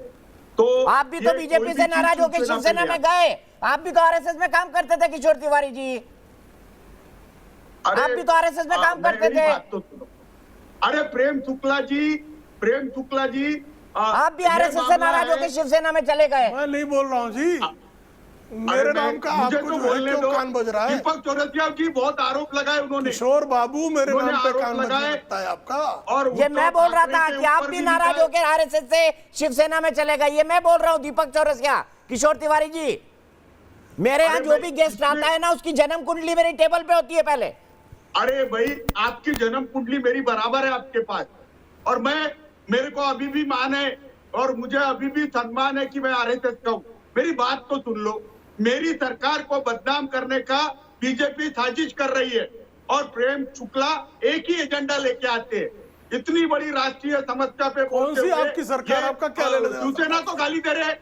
तो आप भी तो बीजेपी से नाराज होकर शिवसेना में गए। आप भी तो आरएसएस में काम करते थे किशोर तिवारी जी, आप भी तो आरएसएस में काम करते थे। अरे प्रेम शुक्ला जी आप भी आरएसएस से नाराज होकर शिवसेना में चले गए। मैं नहीं बोल रहा हूँ जी, मेरे नाम का मुझे आपको तो जो है बोलने क्यों दो। कान बज रहा है? दीपक चौरसिया जी बहुत आरोप लगाए उन्होंने। किशोर बाबू मेरे उन्होंने नाम पे आरोप कान लगाए। लगता है आपका। और ये मैं बोल रहा था कि आप भी नाराज होकर आरएसएस से शिवसेना में चले गए। ये मैं बोल रहा हूँ दीपक चौरसिया। किशोर तिवारी जी, मेरे यहाँ जो भी गेस्ट आता है ना, उसकी जन्म कुंडली मेरी टेबल पे होती है पहले। अरे भाई, आपकी जन्म कुंडली मेरी बराबर है आपके पास, और मेरे को अभी भी मान है और मुझे अभी भी सम्मान है कि मैं आरएसएस का हूं। मेरी बात तो सुन लो। मेरी सरकार को बदनाम करने का बीजेपी साजिश कर रही है, और प्रेम शुक्ला एक ही एजेंडा लेके आते हैं। इतनी बड़ी राष्ट्रीय समस्या पे कौन सी आपकी सरकार? आपका क्या लेना देना? शिवसेना को गाली दे रहे,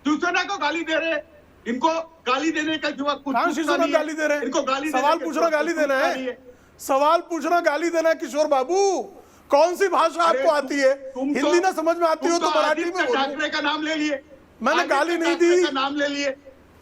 शिवसेना को गाली दे रहे। इनको गाली देने का सिवा कुछ शिवसेना गाली दे रहे हैं? इनको गाली सवाल पूछना गाली देना है? सवाल पूछना गाली देना है? किशोर बाबू, कौन सी भाषा आपको आती है? हिंदी ना समझ में आती हो तो मराठी में बोलो। ठाकरे का नाम ले लिए, मैंने गाली नहीं दी। नाम ले लिए।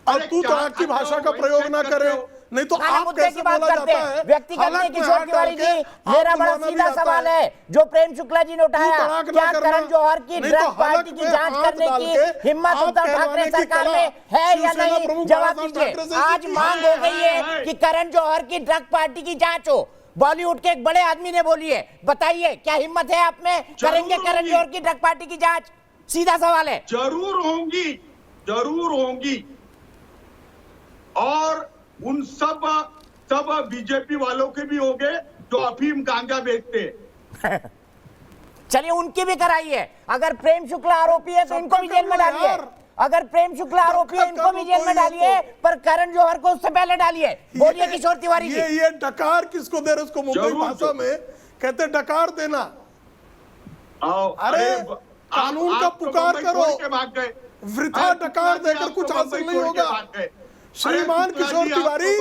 और तू तड़ाक की भाषा का प्रयोग ना करे, नहीं तो आप कैसे बोला जाता है? व्यक्ति करते हैं किशोर तिवारी जी। मेरा बड़ा सीधा सवाल है जो प्रेम शुक्ला जी ने उठाया, क्या करण जौहर की ड्रग्स पार्टी की जांच करने की हिम्मत उद्धव ठाकरे सरकार में है या नहीं? जवाब दीजिए। आज मांग हो गई है कि करण जौहर की ड्रग्स पार्टी की जांच हो। बॉलीवुड के एक बड़े आदमी ने बोली है, बताइए क्या हिम्मत है आप में? करेंगे करण जौहर की ड्रग्स पार्टी की जांच? सीधा सवाल है। जरूर होंगी। और उन सब बीजेपी वालों के भी होंगे जो अफीम गांजा बेचते हैं। चलिए उनकी भी कराइए। अगर प्रेम शुक्ला आरोपी है तो इनको भी जेल में डालिए। अगर प्रेम शुक्ला आरोपी है इनको भी जेल में डालिए, पर करण जौहर को उससे पहले डालिए। बोलिए किशोर तिवारी जी। ये डकार किसको दे रहे? उसको मुंबई भाषा में कहते डकार देना। अरे कानून का पुकार करो, वृथा डकार देकर कुछ हासिल नहीं होगा। श्रीमान किशोर तिवारी,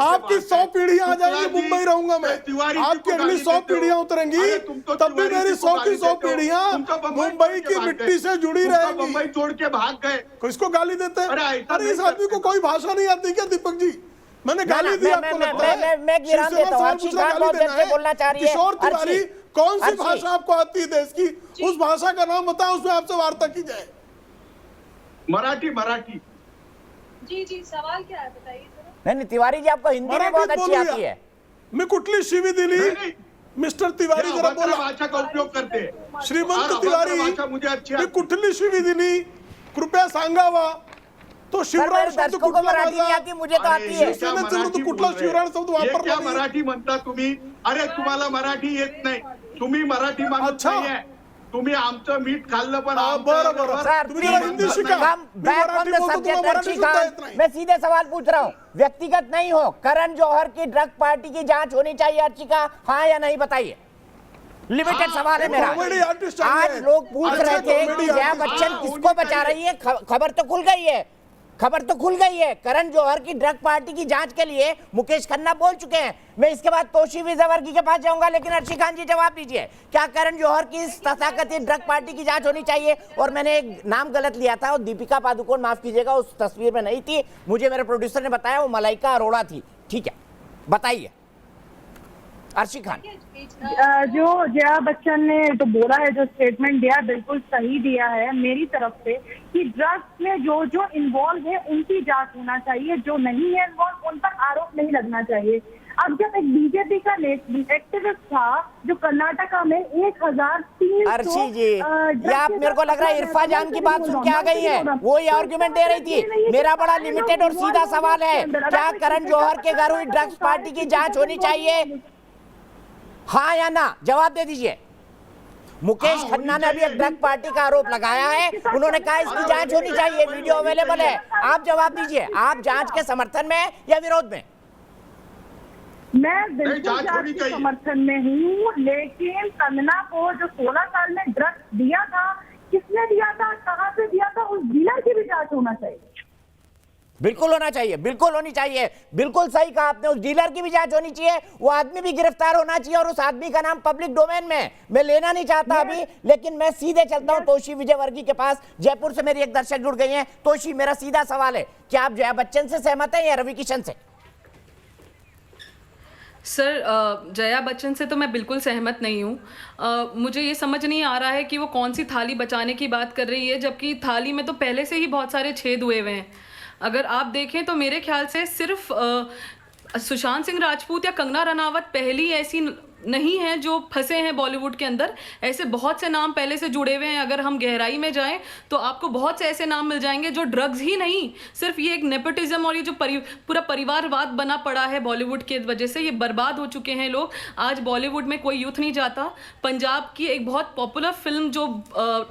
आपकी 100 पीढ़ियां आ जाएंगी, मुंबई रहूंगा मैं, आपकी अगली 100 पीढ़ियां उतरेंगी, तब भी मेरी 100 की 100 पीढ़ियां मुंबई की मिट्टी से जुड़ी रहेंगी। मुंबई छोड़ के भाग गए। किसको गाली देते हैं? अरे इस आदमी को कोई भाषा नहीं आती क्या दीपक जी? मैंने गाली दी आपको लगता है? किशोर तिवारी, कौन सी भाषा आपको आती है देश की? उस भाषा का नाम बताओ, उसमें आपसे वार्ता की जाए। मराठी। जी सवाल क्या है बताइए जरा। नहीं तिवारी जी, आपको हिंदी में बहुत अच्छी आती है। मैं कुठली शिवी दिली मिस्टर तिवारी जरा बोला। भाषा का उपयोग करते हैं श्रीमंत तिवारी, मुझे अच्छी मी कुठली शिवी दिली कृपया सांगावा। तो शिवराळ शब्द कुठला मराठी नहीं आती, मुझे तो आती है। तो कुठला शिवराळ शब्द वापरला? मराठी म्हणता तुम्ही? अरे तुम्हाला मराठी येत नाही, तुम्ही मराठी माणूस नाहीये। तुम्ही आमचं मीठ खाल्लं पण बरं बरं सर तुम्ही जरा हिंदी शिका मी मराठी बोलतो तुम्हाला मराठी सुद्धा येत नाही मैं सीधे सवाल पूछ रहा हूँ, व्यक्तिगत नहीं हो। करण जौहर की ड्रग पार्टी की जांच होनी चाहिए अर्चिका, हाँ या नहीं बताइए। लिमिटेड सवाल है मेरा। कॉमेडी आर्टिस्ट चाहिए। आज लोग पूछ अच्छा, रहे थे कॉमेडी कि जया आर्टिस्ट, बच्चन हाँ, किसको होनी बचा चाहिए। रही है, खबर तो खुल गई है, खबर तो खुल गई है। करण जौहर की ड्रग पार्टी की जांच के लिए मुकेश खन्ना बोल चुके हैं। मैं इसके बाद तोशी विजयवर्गीय के पास जाऊंगा, लेकिन अर्शी खान जी जवाब दीजिए, क्या करण जौहर की इस तथाकथित ड्रग पार्टी की जांच होनी चाहिए? और मैंने एक नाम गलत लिया था, और दीपिका पादुकोण, माफ कीजिएगा, उस तस्वीर में नहीं थी, मुझे मेरे प्रोड्यूसर ने बताया वो मलाइका अरोड़ा थी। ठीक है, बताइए अर्शी खान। जो जया बच्चन ने जो बोला है, जो स्टेटमेंट दिया, बिल्कुल सही दिया है मेरी तरफ से कि ड्रग्स में जो जो इन्वॉल्व है उनकी जांच होना चाहिए, जो नहीं है इन्वॉल्व उन पर आरोप नहीं लगना चाहिए। अब जब एक बीजेपी का एक्टिविस्ट था जो कर्नाटका में 1300 अर्शी जी, ये आप मेरे को लग रहा है इरफा जान की बात सुन के आ गई है, वो ये आर्गुमेंट दे रही थी। मेरा बड़ा लिमिटेड और सीधा सवाल है, क्या करण जौहर के घर हुई ड्रग्स पार्टी की जांच होनी चाहिए, हाँ या ना? जवाब दे दीजिए। मुकेश खन्ना ने भी एक ड्रग पार्टी का आरोप लगाया है, उन्होंने कहा इसकी जांच होनी चाहिए, वीडियो अवेलेबल है। आप जवाब दीजिए, आप जांच के समर्थन में या विरोध में? मैं बिल्कुल जांच के समर्थन में हूँ, लेकिन कंगना को जो 16 साल में ड्रग्स दिया था, किसने दिया था, कहाँ से दिया था, उस डीलर की भी जांच होना चाहिए। बिल्कुल होना चाहिए, बिल्कुल होनी चाहिए, बिल्कुल सही कहा आपने। उस डीलर की भी जांच होनी चाहिए, वो आदमी भी गिरफ्तार होना चाहिए, और उस आदमी का नाम पब्लिक डोमेन में मैं लेना नहीं चाहता अभी, लेकिन मैं सीधे चलता हूं तोशी विजयवर्गीय के पास। जयपुर से मेरी एक दर्शक जुड़ गई हैं। तोशी, मेरा सीधा सवाल है, क्या आप जया बच्चन से सहमत हैं या रवि किशन से? सर, जया बच्चन से तो मैं बिल्कुल सहमत नहीं हूँ। मुझे ये समझ नहीं आ रहा है कि वो कौन सी थाली बचाने की बात कर रही है, जबकि थाली में तो पहले से ही बहुत सारे छेद हुए हुए हैं। अगर आप देखें तो मेरे ख्याल से सिर्फ सुशांत सिंह राजपूत या कंगना रनावत पहली ऐसी नहीं है जो फंसे हैं बॉलीवुड के अंदर। ऐसे बहुत से नाम पहले से जुड़े हुए हैं। अगर हम गहराई में जाएं तो आपको बहुत से ऐसे नाम मिल जाएंगे जो ड्रग्स ही नहीं, सिर्फ ये एक नेपोटिज्म और ये जो पूरा परिवारवाद बना पड़ा है बॉलीवुड के वजह से, ये बर्बाद हो चुके हैं लोग। आज बॉलीवुड में कोई यूथ नहीं जाता। पंजाब की एक बहुत पॉपुलर फिल्म जो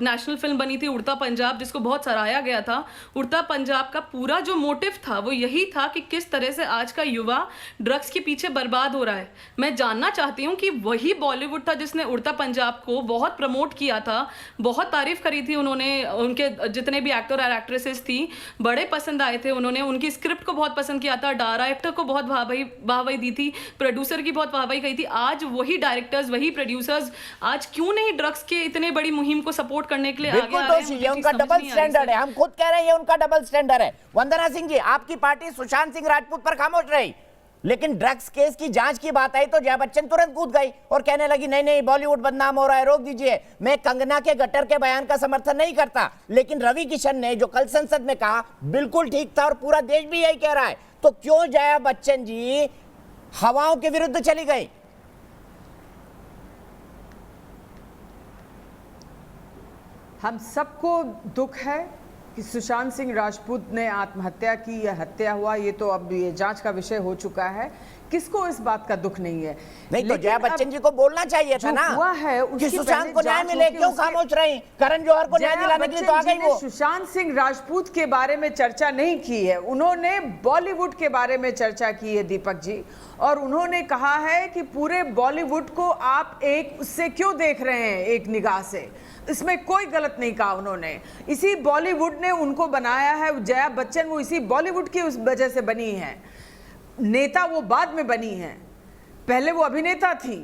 नेशनल फिल्म बनी थी, उड़ता पंजाब, जिसको बहुत सराहा गया था, उड़ता पंजाब का पूरा जो मोटिव था वो यही था कि किस तरह से आज का युवा ड्रग्स के पीछे बर्बाद हो रहा है। मैं जानना चाहती हूँ कि वही बॉलीवुड था जिसने उड़ता पंजाब को बहुत प्रमोट किया था, बहुत तारीफ करी थी उन्होंने, उनके जितने भी एक्टर और एक्ट्रेसेस थी बड़े पसंद आए थे, उन्होंने उनकी स्क्रिप्ट को बहुत पसंद किया था, डायरेक्टर को बहुत वाहवाही दी थी, प्रोड्यूसर की बहुत वाहवाही कही थी। आज वही डायरेक्टर्स, वही प्रोड्यूसर्स आज क्यों नहीं ड्रग्स के इतने बड़ी मुहिम को सपोर्ट करने के लिए आगे आ रहे हैं? ये उनका डबल स्टैंडर्ड है, हम खुद कह रहे हैं ये उनका डबल स्टैंडर्ड है। वंदना सिंह जी, आपकी पार्टी सुशांत सिंह राजपूत पर खामोश रही, लेकिन ड्रग्स केस की जांच की बात आई तो जया बच्चन तुरंत कूद गई और कहने लगी नहीं नहीं बॉलीवुड बदनाम हो रहा है, रोक दीजिए। मैं कंगना के गटर के बयान का समर्थन नहीं करता, लेकिन रवि किशन ने जो कल संसद में कहा बिल्कुल ठीक था और पूरा देश भी यही कह रहा है। तो क्यों जया बच्चन जी हवाओं के विरुद्ध चली गई? हम सबको दुख है कि सुशांत सिंह राजपूत ने आत्महत्या की या हत्या हुआ, ये तो अब ये जांच का विषय हो चुका है। किसको इस बात का दुख नहीं है? नहीं तो जया बच्चन जी को बोलना चाहिए था ना हुआ है कि सुशांत को न्याय मिले, क्यों खामोश रही? करण जौहर को न्याय दिलाने के लिए तो आ गई वो। सुशांत सिंह राजपूत के बारे में चर्चा नहीं की है, उन्होंने बॉलीवुड के बारे में चर्चा की है दीपक जी, और उन्होंने कहा है कि पूरे बॉलीवुड को आप एक उससे क्यों देख रहे हैं, एक निगाह से। इसमें कोई गलत नहीं कहा उन्होंने, इसी बॉलीवुड ने उनको बनाया है। जया बच्चन वो इसी बॉलीवुड की उस वजह से बनी है, नेता वो बाद में बनी है, पहले वो अभिनेता थी।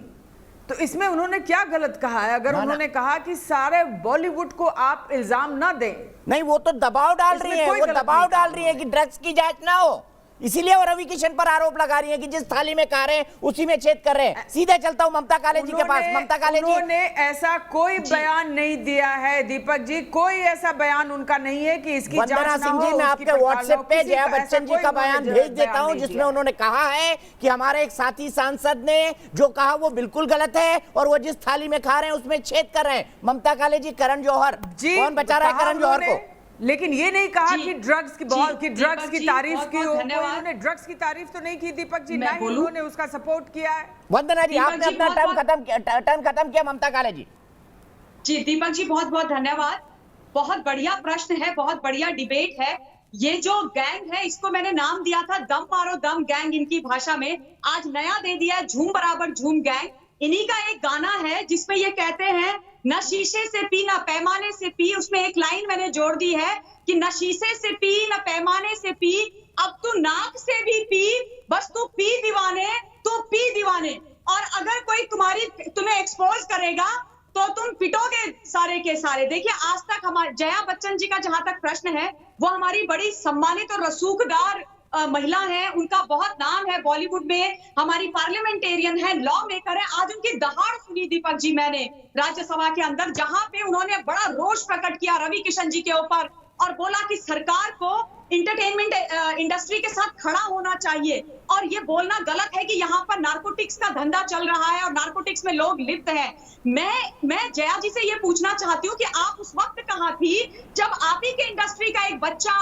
तो इसमें उन्होंने क्या गलत कहा है? अगर उन्होंने कहा कि सारे बॉलीवुड को आप इल्जाम ना दें, नहीं वो तो दबाव डाल रही है, वो दबाव डाल रही है कि ड्रग्स की जांच ना हो, इसीलिए वो रवि किशन पर आरोप लगा रही है कि जिस थाली में खा रहे हैं उसी में छेद कर रहे हैं। सीधे चलता हूं ममता कालेजी के पास। ममता कालेजी, उन्होंने ऐसा कोई बयान नहीं दिया है दीपक जी, कोई ऐसा बयान उनका नहीं है कि इसकी जांच ना हो। वंदना सिंह जी, मैं आपके व्हाट्सएप पे जया बच्चन जी का बयान भेज देता हूं, जिसमें उन्होंने कहा है कि हमारे एक साथी सांसद ने जो कहा वो बिल्कुल गलत है और वो जिस थाली में खा रहे हैं उसमें छेद कर रहे हैं। ममता कालेजी, करण जौहर कौन बचा रहा है करण जौहर को? लेकिन ये नहीं कहा कि ड्रग्स की तारीफ की, उन्होंने ड्रग्स की तारीफ तो नहीं की दीपक जी, ना ही उन्होंने उसका सपोर्ट किया है। वंदना जी, आपने अपना टर्म खत्म किया। ममता कालेजी, जी दीपक जी बहुत बहुत धन्यवाद। बहुत बढ़िया प्रश्न है, बहुत बढ़िया डिबेट है। ये जो गैंग है इसको मैंने नाम दिया था दम मारो दम गैंग इनकी भाषा में, आज नया दे दिया है झूम बराबर झूम गैंग। इन्हीं का एक गाना है जिसमें ये कहते हैं न शीशे से पी न पैमाने से पी, उसमें एक लाइन मैंने जोड़ दी है कि न शीशे से पी न पैमाने से पी, अब तू नाक से भी पी, बस तू पी दीवाने, तू पी दीवाने। और अगर कोई तुम्हें एक्सपोज करेगा तो तुम पिटोगे सारे के सारे। देखिए आज तक हमारे जया बच्चन जी का जहां तक प्रश्न है, वो हमारी बड़ी सम्मानित और रसूखदार महिला है, उनका बहुत नाम है बॉलीवुड में, हमारी पार्लियामेंटेरियन है, लॉ मेकर है। आज उनकी दहाड़ सुनी दीपक जी मैंने राज्यसभा के अंदर, जहां पे उन्होंने बड़ा रोष प्रकट किया रवि किशन जी के ऊपर और बोला कि सरकार को इंटरटेनमेंट इंडस्ट्री के साथ खड़ा होना चाहिए। और ये बोलना गलत है कि यहाँ पर नारकोटिक्स का धंधा चल रहा है और नारकोटिक्स में लोग लिप्त हैं। मैं जया जी से ये पूछना चाहती हूँ कि आप उस वक्त कहाँ थी जब आप ही के इंडस्ट्री का एक बच्चा,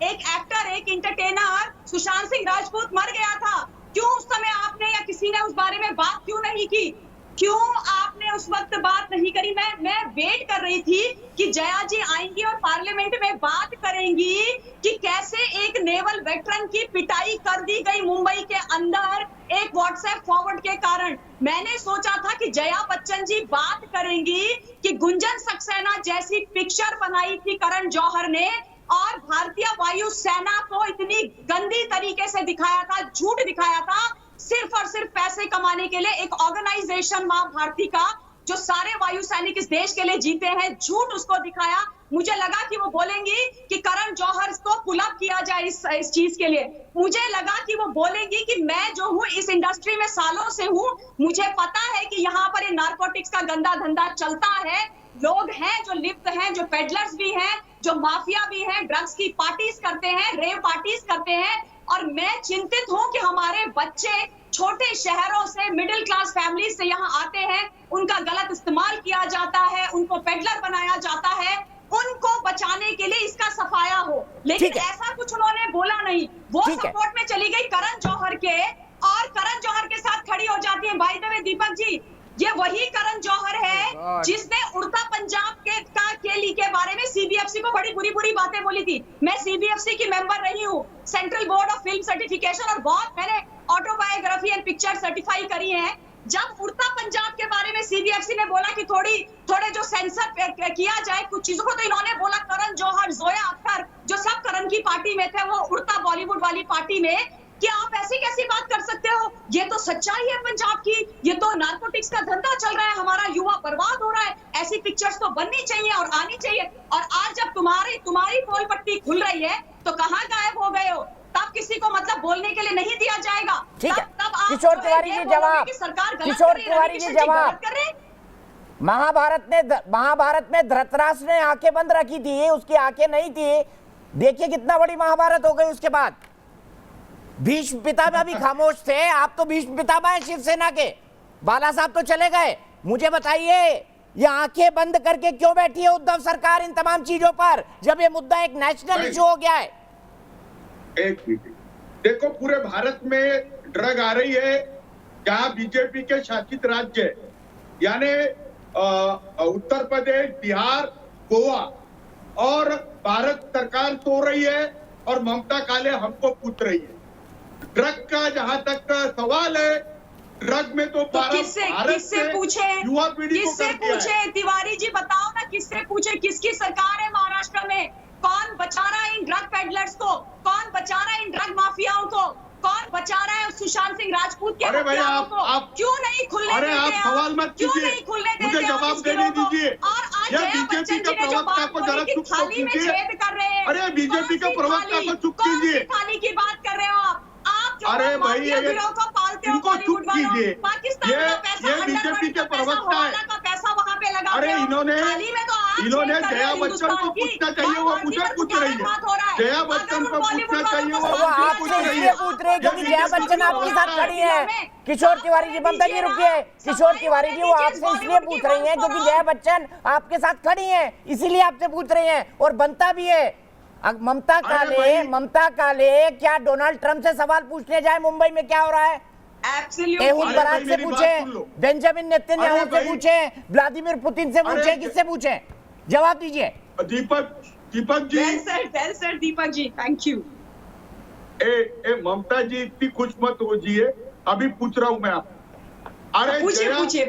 एक एक्टर, एक इंटरटेनर सुशांत सिंह राजपूत मर गया था? क्यों उस समय आपने या किसी ने उस बारे में बात क्यों नहीं की? क्यों आपने उस वक्त बात नहीं करी? मैं वेट कर रही थी कि जया जी आएंगी और पार्लियामेंट में बात करेंगी कि कैसे एक नेवल वेटरन की पिटाई कर दी गई मुंबई के अंदर एक व्हाट्सएप फॉरवर्ड के कारण। मैंने सोचा था कि जया बच्चन जी बात करेंगी कि गुंजन सक्सेना जैसी पिक्चर बनाई थी करण जौहर ने और भारतीय वायु सेना को इतनी गंदी तरीके से दिखाया था, झूठ दिखाया था, सिर्फ और सिर्फ पैसे कमाने के लिए। एक ऑर्गेनाइजेशन मां भारती का जो सारे वायु सैनिक इस देश के लिए जीते हैं, झूठ उसको दिखाया। मुझे लगा कि वो बोलेंगी कि करण जौहर को पुल अप किया जाए इस चीज के लिए। मुझे लगा कि वो बोलेंगी कि मैं जो हूँ इस इंडस्ट्री में सालों से हूँ, मुझे पता है कि यहाँ पर ये नारकोटिक्स का गंदा धंधा चलता है, लोग हैं जो लिप्त हैं, जो पेडलर्स भी हैं, जो माफिया भी हैं, ड्रग्स की पार्टीज करते हैं, रेव पार्टीज करते हैं। और मैं चिंतित हूं कि हमारे बच्चे छोटे शहरों से, मिडिल क्लास फैमिली से यहाँ आते हैं, उनका गलत इस्तेमाल किया जाता है, उनको पेडलर बनाया जाता है। उनको बचाने के लिए इसका सफाया हो, लेकिन ऐसा कुछ उन्होंने बोला नहीं। वो सपोर्ट में चली गई करण जौहर के और करण जौहर के साथ खड़ी हो जाती है। By the way Deepak ji, ये वही करण जौहर है जिसने उड़ता पंजाब के बारे में सीबीएफसी को बड़ी बुरी बुरी बातें बोली थी। मैं सीबीएफसी की मेंबर रही हूँ, central board of film certification, और बहुत मैंने ऑटोबायोग्राफी एंड पिक्चर सर्टिफाई करी है। जब उड़ता पंजाब के बारे में सीबीएफसी ने बोला कि थोड़े जो सेंसर किया जाए कुछ चीजों को, तो इन्होंने बोला करण जौहर, जोया अख्तर, जो सब करण की पार्टी में थे, वो उड़ता बॉलीवुड वाली पार्टी में, कि आप ऐसी कैसी बात कर सकते हो? ये तो सच्चाई है पंजाब की, ये तो नारकोटिक्स का धंधा चल रहा है, हमारा युवा बर्बाद हो रहा है। ऐसी पिक्चर्स तो बननी चाहिए और आनी चाहिए। और आज जब तुम्हारी पोल पट्टी खुल रही है तो कहाँ गायब हो गए हो? तब किसी को मतलब बोलने के लिए नहीं दिया जाएगा। ठीक है, तब आप किशोर तिवारी जी जवाब, किशोर तिवारी जी जवाब। महाभारत में धृतराष्ट्र ने आंखें बंद रखी थी, उसकी आंखें नहीं थी। देखिए कितना बड़ी महाभारत हो गई उसके बाद। भीष्म पितामह भी खामोश थे, आप तो भीष्म पितामह हैं शिवसेना के। बाला साहब तो चले गए। मुझे बताइए ये आंखें बंद करके क्यों बैठी है उद्धव सरकार इन तमाम चीजों पर, जब ये मुद्दा एक नेशनल इशू हो गया है? एक मिनट, देखो पूरे भारत में ड्रग आ रही है जहां बीजेपी के शासित राज्य यानी उत्तर प्रदेश, बिहार, गोवा, और भारत सरकार सो रही है और ममता काले हमको पूछ रही है। ड्रग का जहां तक सवाल है, ड्रग में तो किससे पूछे, युवा पीढ़ी को किससे पूछे? तिवारी जी बताओ ना, किससे पूछे? किसकी सरकार है महाराष्ट्र में? कौन बचा रहा है इन ड्रग पेडलर्स को? कौन बचा रहा है इन ड्रग माफियाओं को? कौन बचा रहा है सुशांत सिंह राजपूत के हत्यारों को? क्यों नहीं खुलने देते? आप सवाल मत कीजिए, क्यों नहीं खुलने देते? मुझे जवाब देने दीजिए। और आज जया बच्चन जी ने जो बात बोली कि थाली में छेद कर रहे हैं, अरे बीजेपी के प्रवक्ता को चुप कीजिए। थाली की बात कर रहे हो आप जो अरे भाई को पालते हो, इनको चुप कीजिए। पाकिस्तान का पैसा, ये बीजेपी के प्रवक्ता है, का पैसा वहाँ पे लगा। अरे इन्होंने जया बच्चन को पूछना चाहिए, वो मुझे पूछ रही है। जया बच्चन को पूछना चाहिए, वो आपसे इसलिए पूछ रहे हैं क्योंकि जया बच्चन आपके साथ खड़ी है। किशोर तिवारी जी, ममता जी रुकिए। किशोर तिवारी जी वो आपसे इसलिए पूछ रही हैं क्योंकि जया बच्चन आपके साथ खड़ी हैं, इसीलिए आपसे पूछ रही हैं, और बनता भी है। ममता काले क्या डोनाल्ड ट्रंप से सवाल पूछने जाए मुंबई में क्या हो रहा है? Absolutely. एहुद अरे बराक भाई, से मेरी बात पूछे, सुन लो। बेंजामिन नेतन्याहू अरे से भाई। पूछे, व्लादिमीर पुतिन से अरे पूछे, किससे पूछे? जवाब दीजिए। Deepak ji, Well said, Deepak ji, thank you. Mamata ji इतनी खुश मत होजिए, अभी पूछ रहा हूँ मैं आप। अरे पूछिए,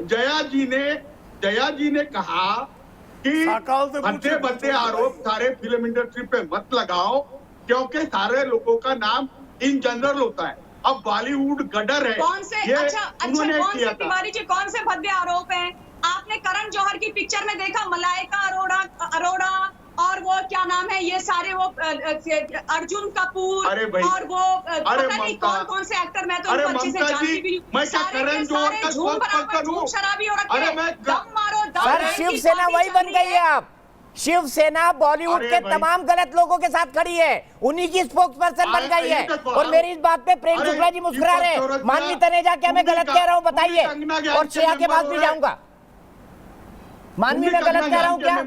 जया जी ने कहा कि भद्दे भद्दे आरोप सारे फिल्म इंडस्ट्री पे मत लगाओ, क्योंकि सारे लोगों का नाम इन जनरल होता है। अब बॉलीवुड गडर है, कौन से ये अच्छा उन्होंने कौन किया से था। तिवारी जी, कौन से भद्दे आरोप हैं? आपने करण जौहर की पिक्चर में देखा, मलाइका अरोड़ा और वो क्या नाम है, ये सारे वो अर्जुन कपूर अरे भाई, और वो पता नहीं कौन से एक्टर, मैं तो अरे उनको अच्छे से ममता जानती जी, भी मैं क्या करण जौहर का झूम बराबर झूम शराबी हो रखे अरे हैं। मैं दम मारो दम सर, मारो की शिवसेना कॉपी वही चल बन रही गई है। आप शिवसेना बॉलीवुड अरे के भाई। तमाम गलत लोगों के साथ खड़ी है, उन्हीं की स्पोक्स पर्सन बन गई है। और मेरी इस बात पे प्रेम अरे, शुक्ला जी मुस्कुरा रहे दीपक हैं। चौरसिया, मानवी तनेजा, क्या मैं गलत कह रहा हूँ बताइए? और श्रेया के बाद भी जाऊंगा। मानवी मैं गलत कह रहा हूँ क्या?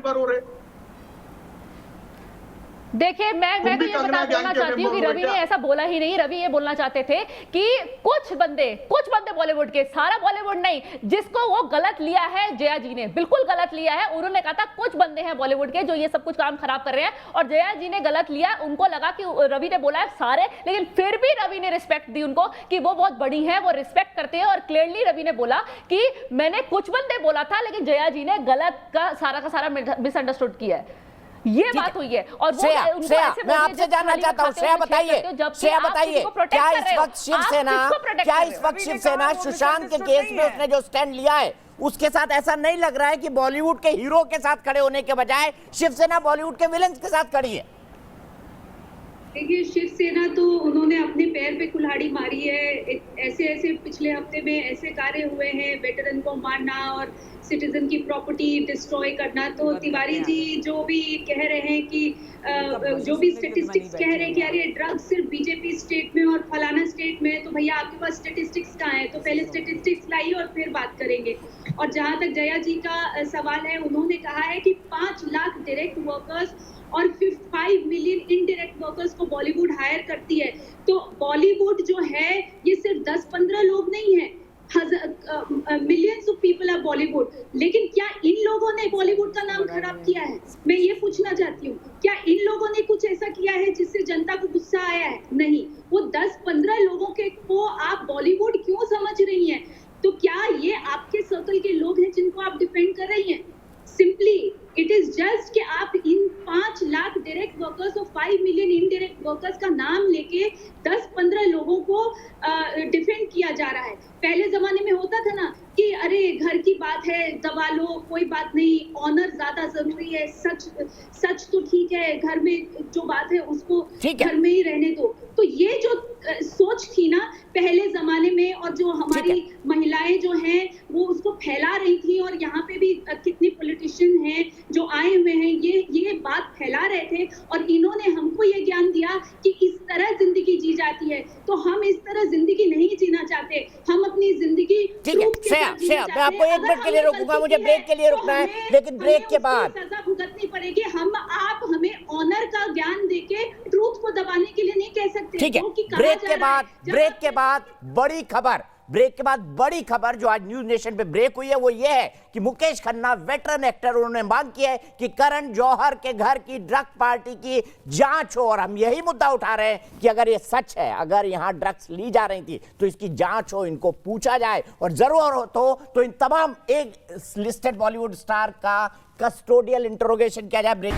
देखिए मैं तो ये बोलना चाहती हूँ कि रवि ने ऐसा बोला ही नहीं। रवि ये बोलना चाहते थे कि कुछ बंदे बॉलीवुड के, सारा बॉलीवुड नहीं, जिसको वो गलत लिया है जया जी ने, बिल्कुल गलत लिया है। उन्होंने कहा था कुछ बंदे हैं बॉलीवुड के जो ये सब कुछ काम खराब कर रहे हैं, और जया जी ने गलत लिया। उनको लगा कि रवि ने बोला है सारे, लेकिन फिर भी रवि ने रिस्पेक्ट दी उनको कि वो बहुत बड़ी है, वो रिस्पेक्ट करते हैं। और क्लियरली रवि ने बोला कि मैंने कुछ बंदे बोला था, लेकिन जया जी ने गलत का सारा मिसअंडरस्टूड किया है। ये बात हुई है। और वो श्रेया, उनको ऐसे मैं आपसे जानना चाहता हूँ, श्रेया बताइए, क्या इस वक्त शिवसेना सुशांत के केस में उसने जो स्टैंड लिया है, उसके साथ ऐसा नहीं लग रहा है कि बॉलीवुड के हीरो के साथ खड़े होने के बजाय शिवसेना बॉलीवुड के विलन्स के साथ खड़ी है? देखिए, शिवसेना तो उन्होंने अपने पैर पे कुल्हाड़ी मारी है। ऐसे पिछले हफ्ते में ऐसे कार्य हुए हैं, वेटरन को मारना और सिटीजन की प्रॉपर्टी डिस्ट्रॉय करना। तो तिवारी जी जो भी कह रहे हैं कि जो भी स्टेटिस्टिक्स कह रहे हैं कि अरे ड्रग्स सिर्फ बीजेपी स्टेट में और फलाना स्टेट में, तो भैया आपके पास स्टेटिस्टिक्स कहाँ है? तो पहले स्टेटिस्टिक्स लाइए और फिर बात करेंगे। और जहाँ तक जया जी का सवाल है, उन्होंने कहा है कि 5 लाख डायरेक्ट वर्कर्स और 5 मिलियन इनडायरेक्ट वर्कर्स को बॉलीवुड हायर करती है। तो बॉलीवुड जो है ये सिर्फ 10-15 लोग नहीं है, millions of people are Bollywood. लेकिन क्या इन लोगों ने बॉलीवुड का नाम खराब किया है? मैं ये पूछना चाहती हूँ, क्या इन लोगों ने कुछ ऐसा किया है जिससे जनता को गुस्सा आया है? नहीं। वो 10-15 लोगों के को आप बॉलीवुड क्यों समझ रही हैं? तो क्या ये आपके सर्कल के लोग हैं जिनको आप डिफेंड कर रही हैं? सिंपली इट इज जस्ट कि आप इन 5 लाख डायरेक्ट वर्कर्स और 5 मिलियन इनडायरेक्ट वर्कर्स का नाम लेके 10-15 लोगों को डिफेंड किया जा रहा है। पहले जमाने में होता था ना कि अरे घर की बात है दबा लो, कोई बात नहीं, ऑनर ज्यादा जरूरी है, सच तो ठीक है, घर में जो बात है उसको घर में ही रहने दो। तो ये जो सोच थी ना पहले जमाने में, और जो हमारी महिलाएं जो हैं वो उसको फैला रही थी, और यहाँ पे भी कितने पॉलिटिशियन हैं जो आए हुए हैं ये बात फैला रहे थे, और इन्होंने हमको ये ज्ञान दिया कि इस तरह जिंदगी जी जाती है। तो हम इस तरह जिंदगी नहीं जीना चाहते, हम अपनी जिंदगी श्रेया, मैं आपको 1 मिनट के लिए रोकूंगा, मुझे ब्रेक के लिए रुकना है, लेकिन ब्रेक के बाद सजा भुगतनी पड़ेगी। आप हमें ऑनर का ज्ञान देके ट्रूथ को दबाने के लिए नहीं कह सकते। ठीक है, ब्रेक के बाद बड़ी खबर जो आज न्यूज नेशन पे ब्रेक हुई है वो ये है कि मुकेश खन्ना वेटरन एक्टर, उन्होंने मांग की है कि करण जौहर के घर की ड्रग पार्टी की जांच हो। और हम यही मुद्दा उठा रहे हैं कि अगर ये सच है, अगर यहां ड्रग्स ली जा रही थी तो इसकी जांच हो, इनको पूछा जाए, और जरूरत हो तो इन तमाम एक लिस्टेड बॉलीवुड स्टार का कस्टोडियल इंटरोगेशन किया जाए। ब्रेक